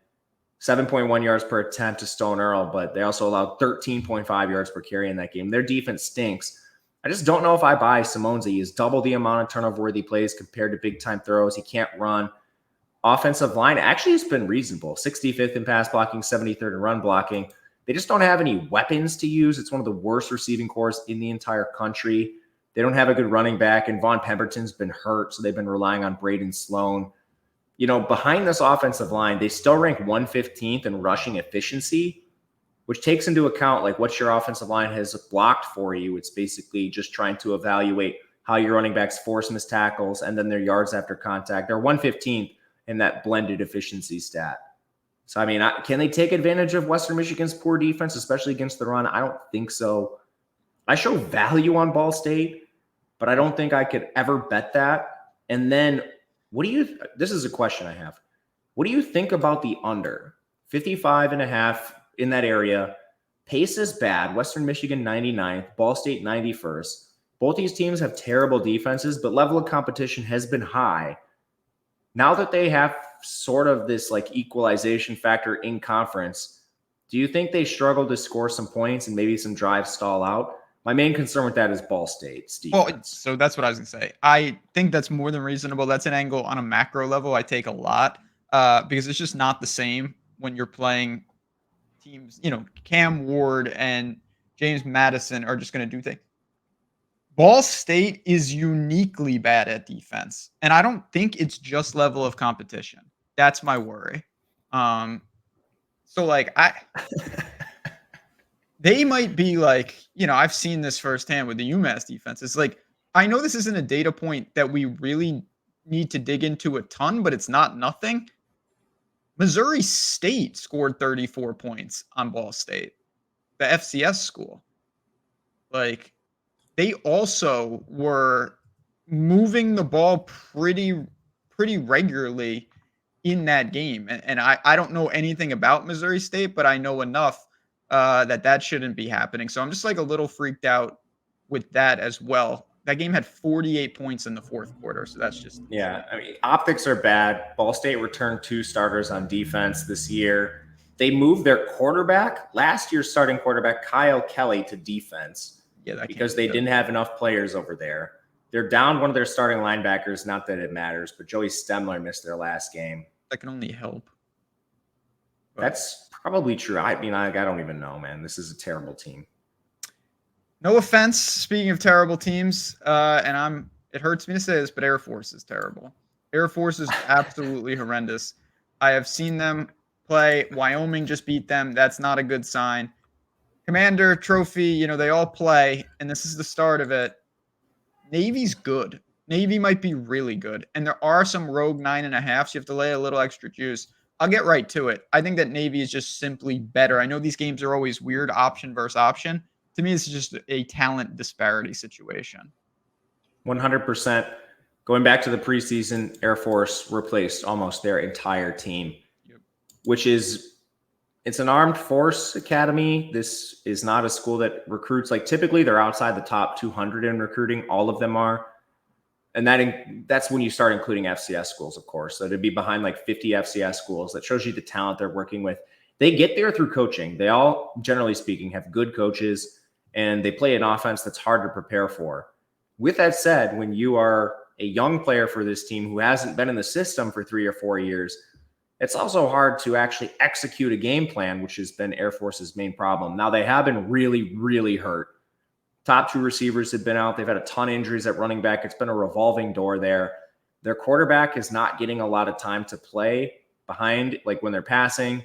7.1 yards per attempt to Stone Earl, but they also allowed 13.5 yards per carry in that game. Their defense stinks. I just don't know if I buy Simonzi. He has double the amount of turnover-worthy plays compared to big-time throws. He can't run. Offensive line actually has been reasonable. 65th in pass blocking, 73rd in run blocking. They just don't have any weapons to use. It's one of the worst receiving corps in the entire country. They don't have a good running back, and Vaughn Pemberton's been hurt, so they've been relying on Braden Sloan. You know, behind this offensive line, they still rank 115th in rushing efficiency, which takes into account like what your offensive line has blocked for you. It's basically just trying to evaluate how your running backs force missed tackles and then their yards after contact. They're 115th in that blended efficiency stat. So, I mean, can they take advantage of Western Michigan's poor defense, especially against the run? I don't think so. I show value on Ball State, but I don't think I could ever bet that. And then this is a question I have. What do you think about the under? 55.5 in that area. Pace is bad. Western Michigan 99th, Ball State 91st. Both these teams have terrible defenses, but level of competition has been high. Now that they have sort of this like equalization factor in conference, do you think they struggle to score some points and maybe some drives stall out? My main concern with that is Ball State's defense. Well, so that's what I was going to say. I think that's more than reasonable. That's an angle on a macro level I take a lot because it's just not the same when you're playing teams. You know, Cam Ward and James Madison are just going to do things. Ball State is uniquely bad at defense, and I don't think it's just level of competition. That's my worry. So like they might be like, you know, I've seen this firsthand with the UMass defense. It's like, I know this isn't a data point that we really need to dig into a ton, but it's not nothing. Missouri State scored 34 points on Ball State, the FCS school. Like, they also were moving the ball pretty regularly in that game. And I don't know anything about Missouri State, but I know enough that shouldn't be happening. So I'm just like a little freaked out with that as well. That game had 48 points in the fourth quarter, so that's just Yeah, I mean, optics are bad. Ball State returned 2 starters on defense this year. They moved their quarterback, last year's starting quarterback, Kyle Kelly, to defense because they didn't have enough players over there. They're down one of their starting linebackers, not that it matters, but Joey Stemler missed their last game. That can only help. But that's probably true. I mean, I don't even know, man. This is a terrible team. No offense, speaking of terrible teams, and it hurts me to say this, but Air Force is terrible. Air Force is absolutely horrendous. I have seen them play. Wyoming just beat them. That's not a good sign. Commander Trophy, they all play, and this is the start of it. Navy's good. Navy might be really good. And there are some rogue 9.5s. You have to lay a little extra juice. I'll get right to it. I think that Navy is just simply better. I know these games are always weird, option versus option. To me, it's just a talent disparity situation. 100%. Going back to the preseason, Air Force replaced almost their entire team, which is, it's an armed force academy. This is not a school that recruits. Like, typically they're outside the top 200 in recruiting. All of them are. And that's when you start including FCS schools, of course. So to be behind like 50 FCS schools, that shows you the talent they're working with. They get there through coaching. They all, generally speaking, have good coaches, and they play an offense that's hard to prepare for. With that said, when you are a young player for this team who hasn't been in the system for 3 or 4 years, it's also hard to actually execute a game plan, which has been Air Force's main problem. Now, they have been really, really hurt. Top 2 receivers have been out. They've had a ton of injuries at running back. It's been a revolving door there. Their quarterback is not getting a lot of time to play behind, like when they're passing,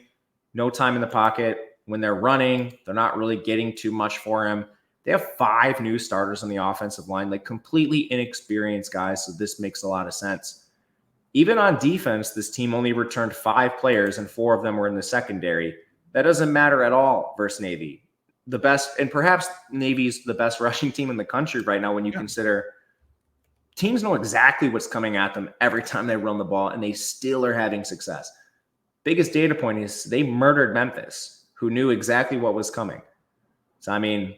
no time in the pocket. When they're running, they're not really getting too much for him. They have 5 new starters on the offensive line, like completely inexperienced guys, so this makes a lot of sense. Even on defense, this team only returned 5 players, and 4 of them were in the secondary. That doesn't matter at all versus Navy. The best, and perhaps Navy's the best rushing team in the country right now when you consider teams know exactly what's coming at them every time they run the ball, and they still are having success. Biggest data point is they murdered Memphis, who knew exactly what was coming. So, I mean,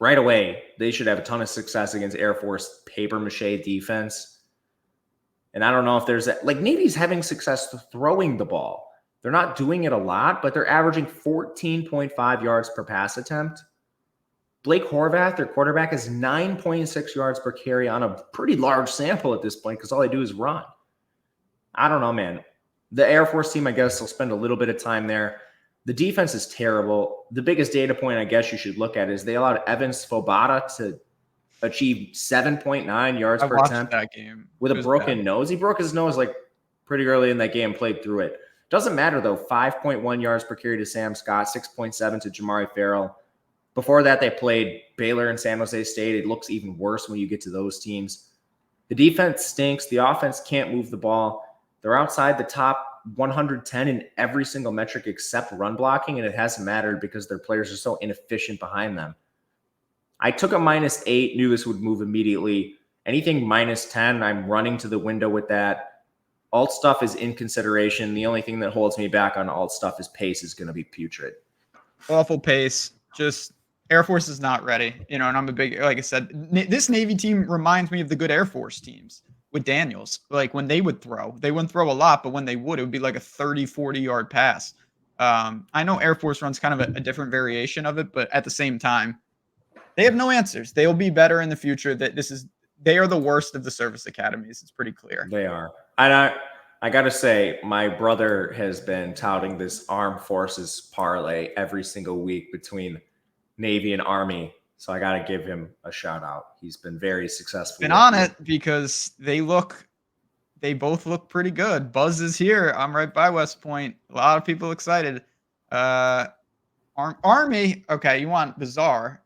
right away, they should have a ton of success against Air Force papier-mâché defense. And I don't know if there's that. Like, Navy's having success throwing the ball. They're not doing it a lot, but they're averaging 14.5 yards per pass attempt. Blake Horvath, their quarterback, is 9.6 yards per carry on a pretty large sample at this point because all they do is run. I don't know, man. The Air Force team, I guess, will spend a little bit of time there. The defense is terrible. The biggest data point I guess you should look at is they allowed Evan Svoboda to achieve 7.9 yards per attempt that game. with a broken nose. He broke his nose like pretty early in that game, played through it. Doesn't matter, though. 5.1 yards per carry to Sam Scott, 6.7 to Jamari Farrell. Before that, they played Baylor and San Jose State. It looks even worse when you get to those teams. The defense stinks. The offense can't move the ball. They're outside the top 110 in every single metric except run blocking, and it hasn't mattered because their players are so inefficient behind them. I took a -8, knew this would move immediately. Anything -10, I'm running to the window with that. Alt stuff is in consideration. The only thing that holds me back on alt stuff is pace is going to be putrid. Awful pace. Just Air Force is not ready. And I'm a big, like I said, this Navy team reminds me of the good Air Force teams with Daniels. Like when they would throw, they wouldn't throw a lot, but when they would, it would be like a 30, 40-yard pass. I know Air Force runs kind of a different variation of it, but at the same time, they have no answers. They'll be better in the future. They are the worst of the service academies. It's pretty clear. They are. And I got to say, my brother has been touting this armed forces parlay every single week between Navy and Army. So I got to give him a shout out. He's been very successful. Been on it because they both look pretty good. Buzz is here. I'm right by West Point. A lot of people excited. Army. Okay. You want bizarre.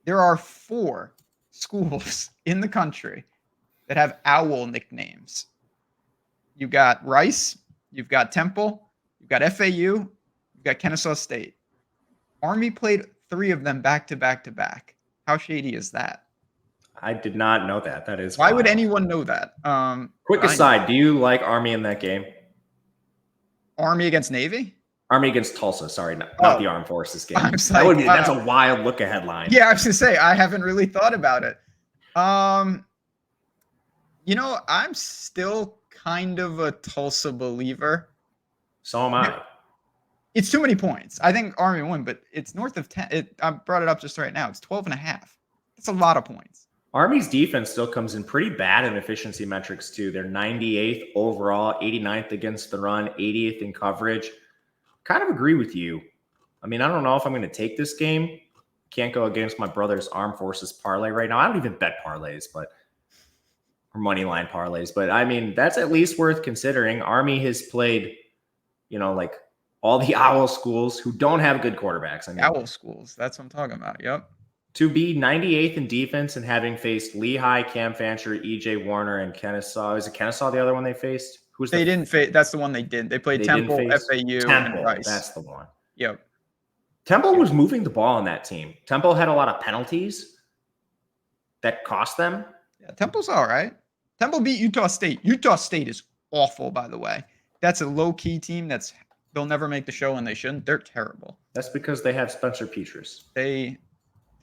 There are 4 schools in the country that have owl nicknames. You've got Rice, you've got Temple, you've got FAU, you've got Kennesaw State. Army played 3 of them back to back to back. How shady is that? I did not know that. That is why would anyone know that? Quick aside, do you like Army in that game? Army against Navy? Army against Tulsa. Sorry, not Oh. the Armed Forces game. I was That like, would be, that's a wild look ahead line. Yeah, I was gonna say I haven't really thought about it. I'm still kind of a Tulsa believer. So am I. It's too many points. I think Army won, but it's north of 10. I brought it up just right now. It's 12 and a half. That's a lot of points. Army's defense still comes in pretty bad in efficiency metrics too. They're 98th overall, 89th against the run, 80th in coverage. Kind of agree with you. I mean, I don't know if I'm going to take this game. Can't go against my brother's Armed Forces parlay right now. I don't even bet parlays, or money line parlays. But I mean, that's at least worth considering. Army has played, like all the owl schools who don't have good quarterbacks. I mean, owl schools. That's what I'm talking about. Yep. To be 98th in defense and having faced Lehigh, Cam Fancher, EJ Warner, and Kennesaw. Is it Kennesaw the other one they faced? They didn't face. That's the one they did. They played Temple, FAU, and Rice. That's the one. Yep. Temple was moving the ball on that team. Temple had a lot of penalties that cost them. Yeah, Temple's all right. Temple beat Utah State. Utah State is awful, by the way. That's a low-key team they'll never make the show, and they shouldn't. They're terrible. That's because they have Spencer Petras. They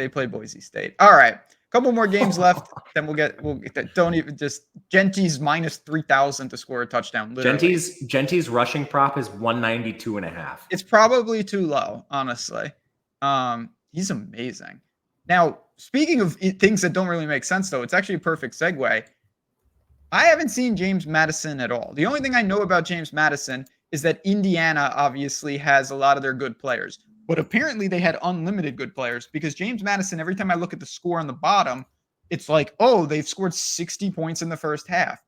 play Boise State. All right. Couple more games left. Then we'll get don't even just Genty's minus 3,000 to score a touchdown. Literally. Genty's rushing prop is 192.5. It's probably too low, honestly. He's amazing. Now, speaking of things that don't really make sense, though, it's actually a perfect segue. I haven't seen James Madison at all. The only thing I know about James Madison is that Indiana obviously has a lot of their good players. But apparently they had unlimited good players because James Madison, every time I look at the score on the bottom, it's like, oh, they've scored 60 points in the first half.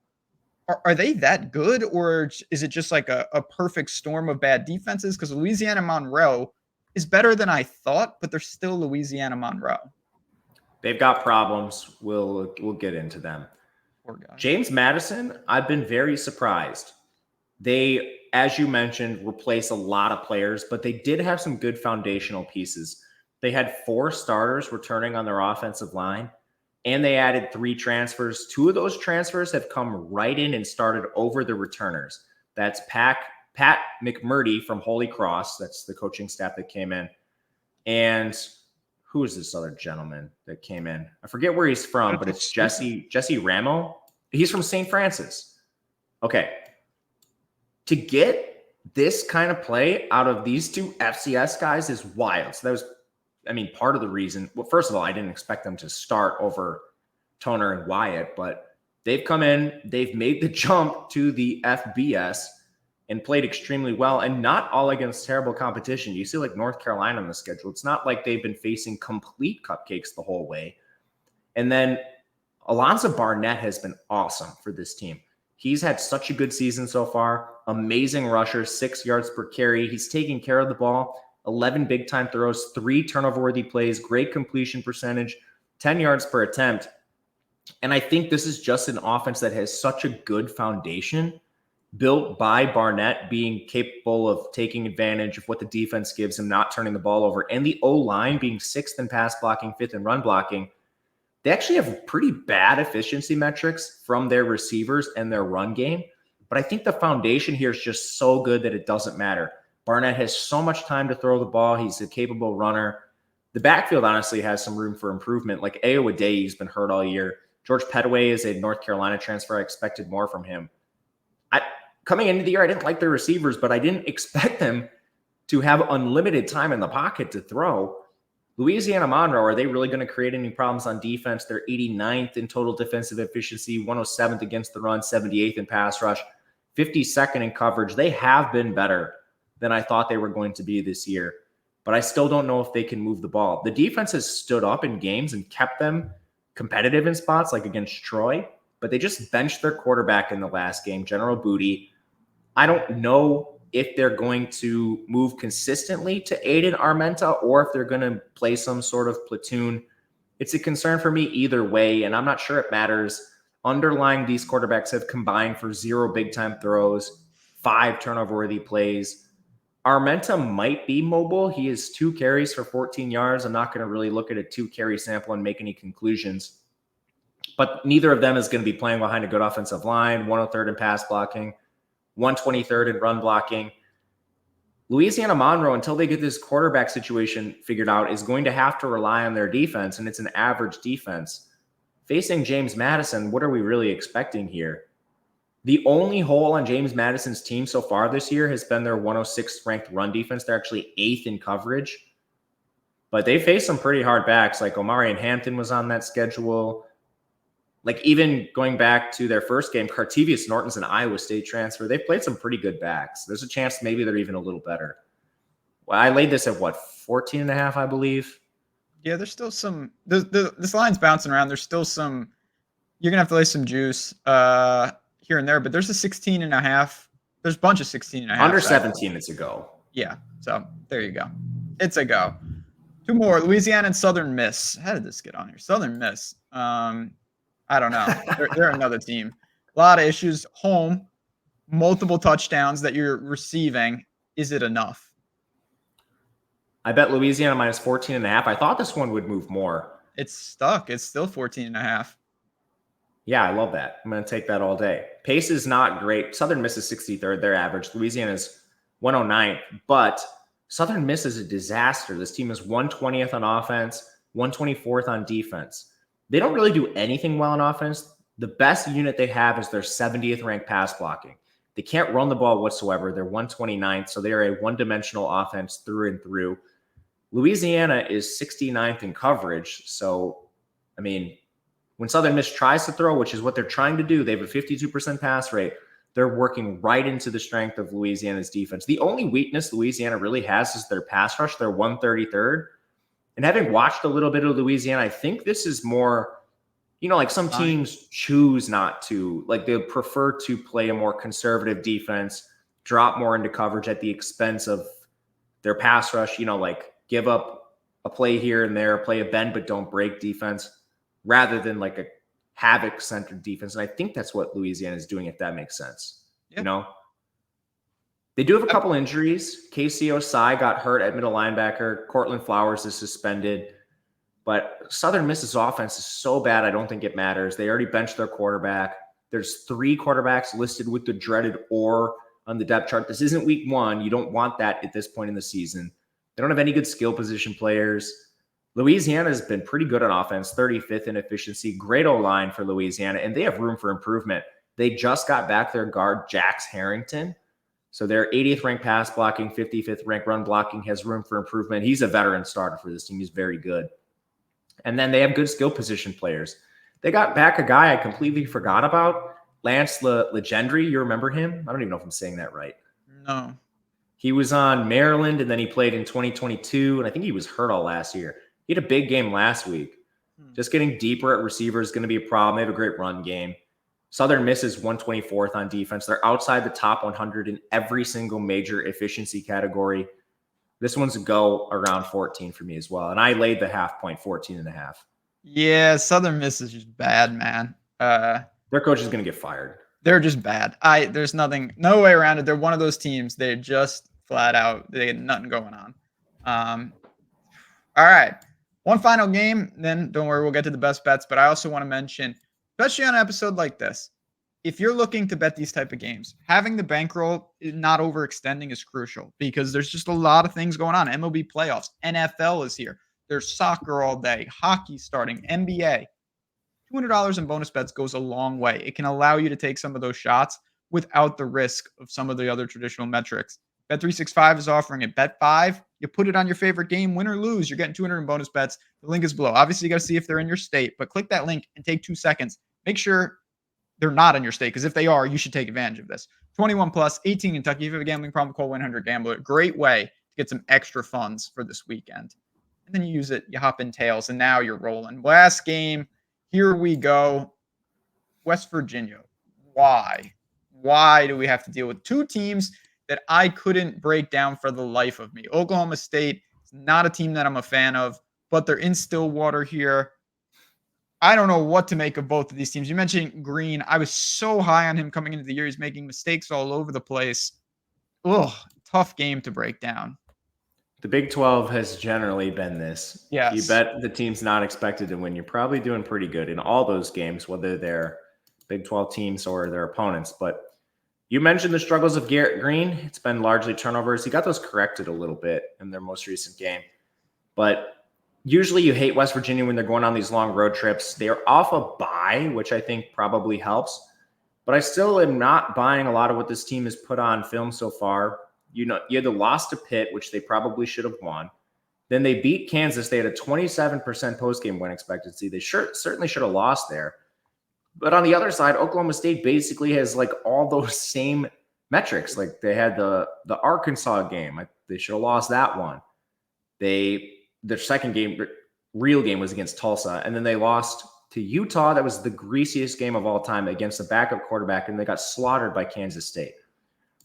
Are they that good, or is it just like a perfect storm of bad defenses? Because Louisiana Monroe is better than I thought, but they're still Louisiana Monroe. They've got problems. We'll get into them. Poor guy. James Madison, I've been very surprised. They, as you mentioned, replace a lot of players, but they did have some good foundational pieces. They had 4 starters returning on their offensive line, and they added 3 transfers. 2 of those transfers have come right in and started over the returners. That's Pat McMurdy from Holy Cross. That's the coaching staff that came in. And who is this other gentleman that came in? I forget where he's from, but it's Jesse Ramo. He's from St. Francis. Okay. To get this kind of play out of these 2 FCS guys is wild. So that was, part of the reason. Well, first of all, I didn't expect them to start over Toner and Wyatt, but they've come in, they've made the jump to the FBS and played extremely well, and not all against terrible competition. You see like North Carolina on the schedule. It's not like they've been facing complete cupcakes the whole way. And then Alonzo Barnett has been awesome for this team. He's had such a good season so far. Amazing rusher, 6 yards per carry. He's taking care of the ball. 11 big-time throws, 3 turnover-worthy plays, great completion percentage, 10 yards per attempt. And I think this is just an offense that has such a good foundation built by Barnett being capable of taking advantage of what the defense gives him, not turning the ball over, and the O-line being 6th in pass blocking, 5th in run blocking. They actually have pretty bad efficiency metrics from their receivers and their run game. But I think the foundation here is just so good that it doesn't matter. Barnett has so much time to throw the ball. He's a capable runner. The backfield honestly has some room for improvement. Like Ayo Adeye's been hurt all year. George Petaway is a North Carolina transfer. I expected more from him. Coming into the year, I didn't like their receivers, but I didn't expect them to have unlimited time in the pocket to throw. Louisiana Monroe, are they really going to create any problems on defense? They're 89th in total defensive efficiency, 107th against the run, 78th in pass rush, 52nd in coverage. They have been better than I thought they were going to be this year, but I still don't know if they can move the ball. The defense has stood up in games and kept them competitive in spots like against Troy, but they just benched their quarterback in the last game, General Booty. I don't know if they're going to move consistently to Aiden Armenta or if they're going to play some sort of platoon. It's a concern for me either way, and I'm not sure it matters. Underlying, these quarterbacks have combined for 0 big-time throws, 5 turnover-worthy plays. Armenta might be mobile. He has 2 carries for 14 yards. I'm not going to really look at a 2-carry sample and make any conclusions. But neither of them is going to be playing behind a good offensive line, 103rd in pass blocking, 123rd in run blocking. Louisiana Monroe, until they get this quarterback situation figured out, is going to have to rely on their defense, and it's an average defense. Facing James Madison, what are we really expecting here? The only hole on James Madison's team so far this year has been their 106th ranked run defense. They're actually 8th in coverage. But they faced some pretty hard backs, like Omari and Hampton was on that schedule. Like even going back to their first game, Cartevious Norton's an Iowa State transfer. They've played some pretty good backs. There's a chance maybe they're even a little better. Well, I laid this at 14.5, I believe. Yeah, there's still some. This line's bouncing around. There's still some. You're gonna have to lay some juice here and there, but there's a 16.5. There's a bunch of 16.5. Under 17, it's a go. Yeah, so there you go. It's a go. Two more: Louisiana and Southern Miss. How did this get on here? Southern Miss. I don't know. They're another team. A lot of issues. Home, multiple touchdowns that you're receiving. Is it enough? I bet Louisiana minus 14.5. I thought this one would move more. It's stuck. It's still 14.5. Yeah, I love that. I'm going to take that all day. Pace is not great. Southern Miss is 63rd. Their average. Louisiana's 109th. But Southern Miss is a disaster. This team is 120th on offense, 124th on defense. They don't really do anything well on offense. The best unit they have is their 70th ranked pass blocking. They can't run the ball whatsoever. They're 129th, so they are a one-dimensional offense through and through. Louisiana is 69th in coverage. So, I mean, when Southern Miss tries to throw, which is what they're trying to do, they have a 52% pass rate. They're working right into the strength of Louisiana's defense. The only weakness Louisiana really has is their pass rush. They're 133rd. And having watched a little bit of Louisiana, I think this is more, like some teams choose not to. Like they prefer to play a more conservative defense, drop more into coverage at the expense of their pass rush, like give up a play here and there, play a bend but don't break defense, rather than like a havoc-centered defense. And I think that's what Louisiana is doing, if that makes sense. Yeah. They do have a couple injuries. Casey Osai got hurt at middle linebacker. Cortland Flowers is suspended. But Southern Miss's offense is so bad, I don't think it matters. They already benched their quarterback. There's 3 quarterbacks listed with the dreaded "or" on the depth chart. This isn't week 1. You don't want that at this point in the season. They don't have any good skill position players. Louisiana has been pretty good on offense, 35th in efficiency. Great O-line for Louisiana, and they have room for improvement. They just got back their guard, Jax Harrington. So their 80th ranked pass blocking, 55th ranked run blocking has room for improvement. He's a veteran starter for this team. He's very good. And then they have good skill position players. They got back a guy I completely forgot about, Lance Legendry. You remember him? I don't even know if I'm saying that right. No. He was on Maryland, and then he played in 2022, and I think he was hurt all last year. He had a big game last week. Just getting deeper at receiver is going to be a problem. They have a great run game. Southern Miss is 124th on defense. They're outside the top 100 in every single major efficiency category. This one's a go around 14 for me as well. And I laid the half point, 14.5. Yeah, Southern Miss is just bad, man. Their coach is going to get fired. They're just bad. There's no way around it. They're one of those teams. They're just flat out. They had nothing going on. All right. One final game, then don't worry, we'll get to the best bets. But I also want to mention, especially on an episode like this, if you're looking to bet these type of games, having the bankroll not overextending is crucial because there's just a lot of things going on. MLB playoffs, NFL is here. There's soccer all day, hockey starting, NBA. $200 in bonus bets goes a long way. It can allow you to take some of those shots without the risk of some of the other traditional metrics. Bet365 is offering it. Bet 5, you put it on your favorite game, win or lose, you're getting 200 in bonus bets. The link is below. Obviously, you got to see if they're in your state, but click that link and take 2 seconds. Make sure they're not in your state, because if they are, you should take advantage of this. 21 plus, 18 Kentucky. If you have a gambling problem, call 1-800-GAMBLER. Great way to get some extra funds for this weekend. And then you use it, you hop in tails, and now you're rolling. Last game, here we go. West Virginia. Why? Why do we have to deal with 2 teams that I couldn't break down for the life of me? Oklahoma State is not a team that I'm a fan of, but they're in Stillwater here. I don't know what to make of both of these teams. You mentioned Green. I was so high on him coming into the year. He's making mistakes all over the place. Ugh, tough game to break down. The Big 12 has generally been this. Yes. You bet the team's not expected to win. You're probably doing pretty good in all those games, whether they're Big 12 teams or their opponents. But You mentioned the struggles of Garrett Green. It's been largely turnovers. He got those corrected a little bit in their most recent game. But usually you hate West Virginia when they're going on these long road trips. They're off a bye, which I think probably helps. But I still am not buying a lot of what this team has put on film so far. You had the loss to Pitt, which they probably should have won. Then they beat Kansas. They had a 27% post-game win expectancy. They certainly should have lost there. But on the other side, Oklahoma State basically has like all those same metrics. Like they had the Arkansas game. They should have lost that one. Their second game, real game, was against Tulsa. And then they lost to Utah. That was the greasiest game of all time against the backup quarterback. And they got slaughtered by Kansas State.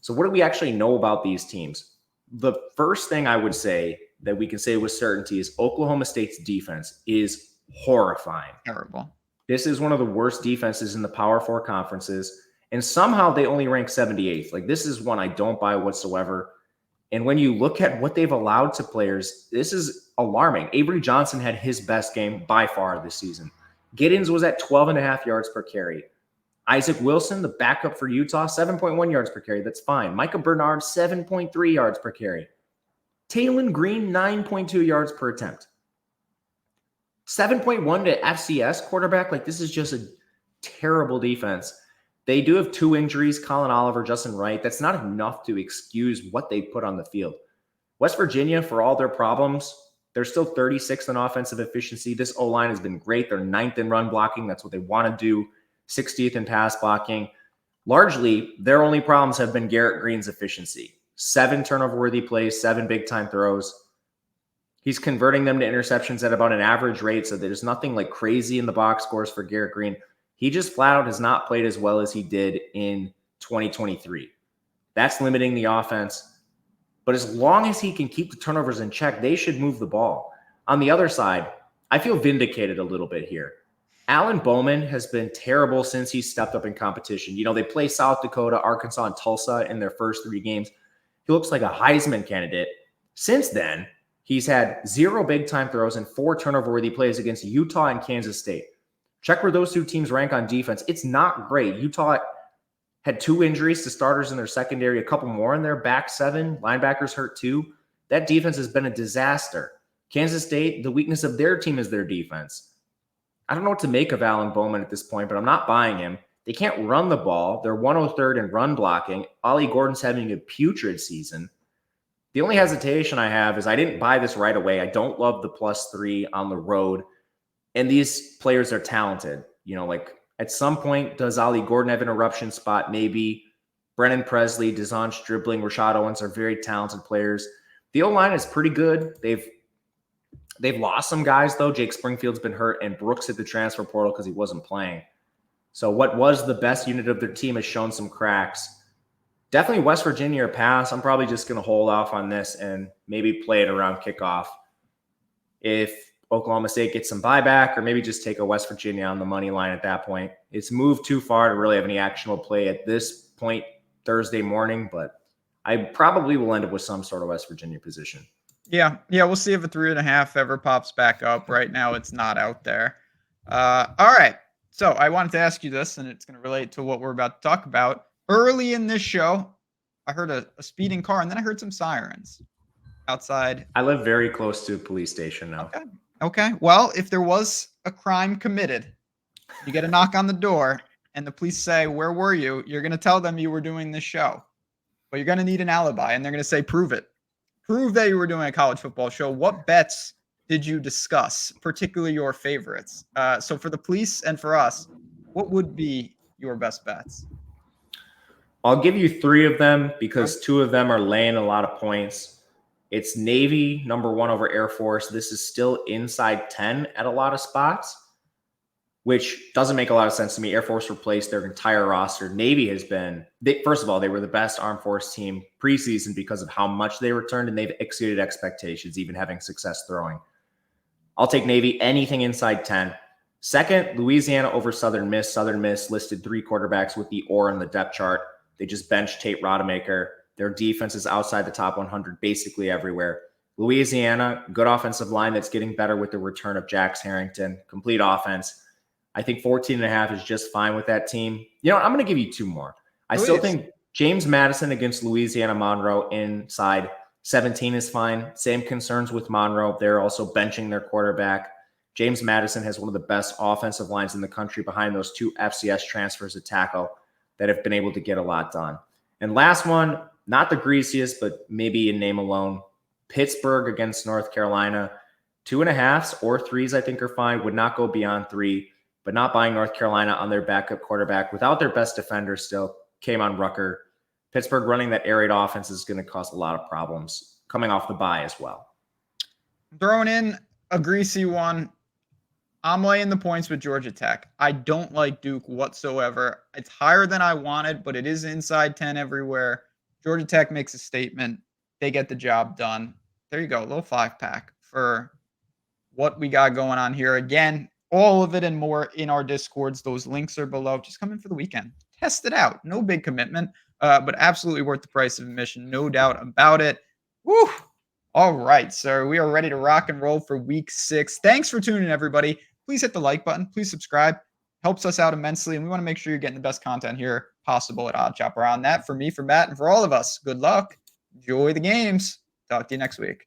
So what do we actually know about these teams? The first thing I would say that we can say with certainty is Oklahoma State's defense is horrifying. Terrible. This is one of the worst defenses in the Power 4 conferences, and somehow they only rank 78th. Like, this is one I don't buy whatsoever. And when you look at what they've allowed to players, this is alarming. Avery Johnson had his best game by far this season. Giddens was at 12.5 yards per carry. Isaac Wilson, the backup for Utah, 7.1 yards per carry. That's fine. Micah Bernard, 7.3 yards per carry. Taylon Green, 9.2 yards per attempt. 7.1 to FCS quarterback. Like, this is just a terrible defense. They do have 2 injuries, Colin Oliver, Justin Wright. That's not enough to excuse what they put on the field. West Virginia, for all their problems, they're still 36th in offensive efficiency. This O-line has been great. They're 9th in run blocking. That's what they want to do. 60th in pass blocking. Largely, their only problems have been Garrett Green's efficiency. 7 turnover-worthy plays, 7 big-time throws. He's converting them to interceptions at about an average rate, so there's nothing like crazy in the box scores for Garrett Green. He just flat out has not played as well as he did in 2023. That's limiting the offense. But as long as he can keep the turnovers in check, they should move the ball. On the other side, I feel vindicated a little bit here. Alan Bowman has been terrible since he stepped up in competition. You know, they play South Dakota, Arkansas, and Tulsa in their first 3 games. He looks like a Heisman candidate. Since then, he's had 0 big-time throws and 4 turnover-worthy plays against Utah and Kansas State. Check where those 2 teams rank on defense. It's not great. Utah had 2 injuries to starters in their secondary, a couple more in their back 7. Linebackers hurt too. That defense has been a disaster. Kansas State, the weakness of their team is their defense. I don't know what to make of Alan Bowman at this point, but I'm not buying him. They can't run the ball. They're 103rd in run blocking. Ollie Gordon's having a putrid season. The only hesitation I have is I didn't buy this right away. I don't love the +3 on the road. And these players are talented. You know, like at some point, does Ollie Gordon have an eruption spot? Maybe. Brennan Presley, DeSange Dribbling, Rashad Owens are very talented players. The O-line is pretty good. They've lost some guys, though. Jake Springfield's been hurt, and Brooks hit the transfer portal because he wasn't playing. So what was the best unit of their team has shown some cracks. Definitely West Virginia or pass. I'm probably just going to hold off on this and maybe play it around kickoff. If Oklahoma State gets some buyback, or maybe just take a West Virginia on the money line at that point. It's moved too far to really have any actionable play at this point Thursday morning, but I probably will end up with some sort of West Virginia position. Yeah, we'll see if a 3.5 ever pops back up. Right now, it's not out there. All right. So I wanted to ask you this, and it's going to relate to what we're about to talk about. Early in this show, I heard a speeding car, and then I heard some sirens outside. I live very close to a police station now. Okay. Well, if there was a crime committed, you get a knock on the door, and the police say, "Where were you?" You're going to tell them you were doing this show. But you're going to need an alibi, and they're going to say, "Prove it. Prove that you were doing a college football show." What bets did you discuss, particularly your favorites? So for the police and for us, what would be your best bets? I'll give you 3 of them because 2 of them are laying a lot of points. It's Navy, #1 over Air Force. This is still inside 10 at a lot of spots, which doesn't make a lot of sense to me. Air Force replaced their entire roster. Navy has been, first of all, they were the best Armed Force team preseason because of how much they returned, and they've exceeded expectations, even having success throwing. I'll take Navy anything inside 10. Second, Louisiana over Southern Miss. Southern Miss listed 3 quarterbacks with the or in the depth chart. They just benched Tate Rodemaker. Their defense is outside the top 100 basically everywhere. Louisiana, good offensive line that's getting better with the return of Jax Harrington. Complete offense. I think 14.5 is just fine with that team. You know, I'm going to give you 2 more. I still think James Madison against Louisiana Monroe inside 17 is fine. Same concerns with Monroe. They're also benching their quarterback. James Madison has one of the best offensive lines in the country behind those 2 FCS transfers at tackle that have been able to get a lot done. And last one, not the greasiest, but maybe in name alone, Pittsburgh against North Carolina. 2.5s or 3s, I think, are fine. Would not go beyond 3, but not buying North Carolina on their backup quarterback without their best defender still. Came on Rucker. Pittsburgh running that air raid offense is going to cause a lot of problems coming off the bye as well. Throwing in a greasy one. I'm laying the points with Georgia Tech. I don't like Duke whatsoever. It's higher than I wanted, but it is inside 10 everywhere. Georgia Tech makes a statement. They get the job done. There you go. A little 5-pack for what we got going on here. Again, all of it and more in our Discords. Those links are below. Just come in for the weekend. Test it out. No big commitment, but absolutely worth the price of admission. No doubt about it. Woo! All right, sir. We are ready to rock and roll for week 6. Thanks for tuning in, everybody. Please hit the like button. Please subscribe. Helps us out immensely, and we want to make sure you're getting the best content here possible at Odd Chopper. On that, for me, for Matt, and for all of us, good luck. Enjoy the games. Talk to you next week.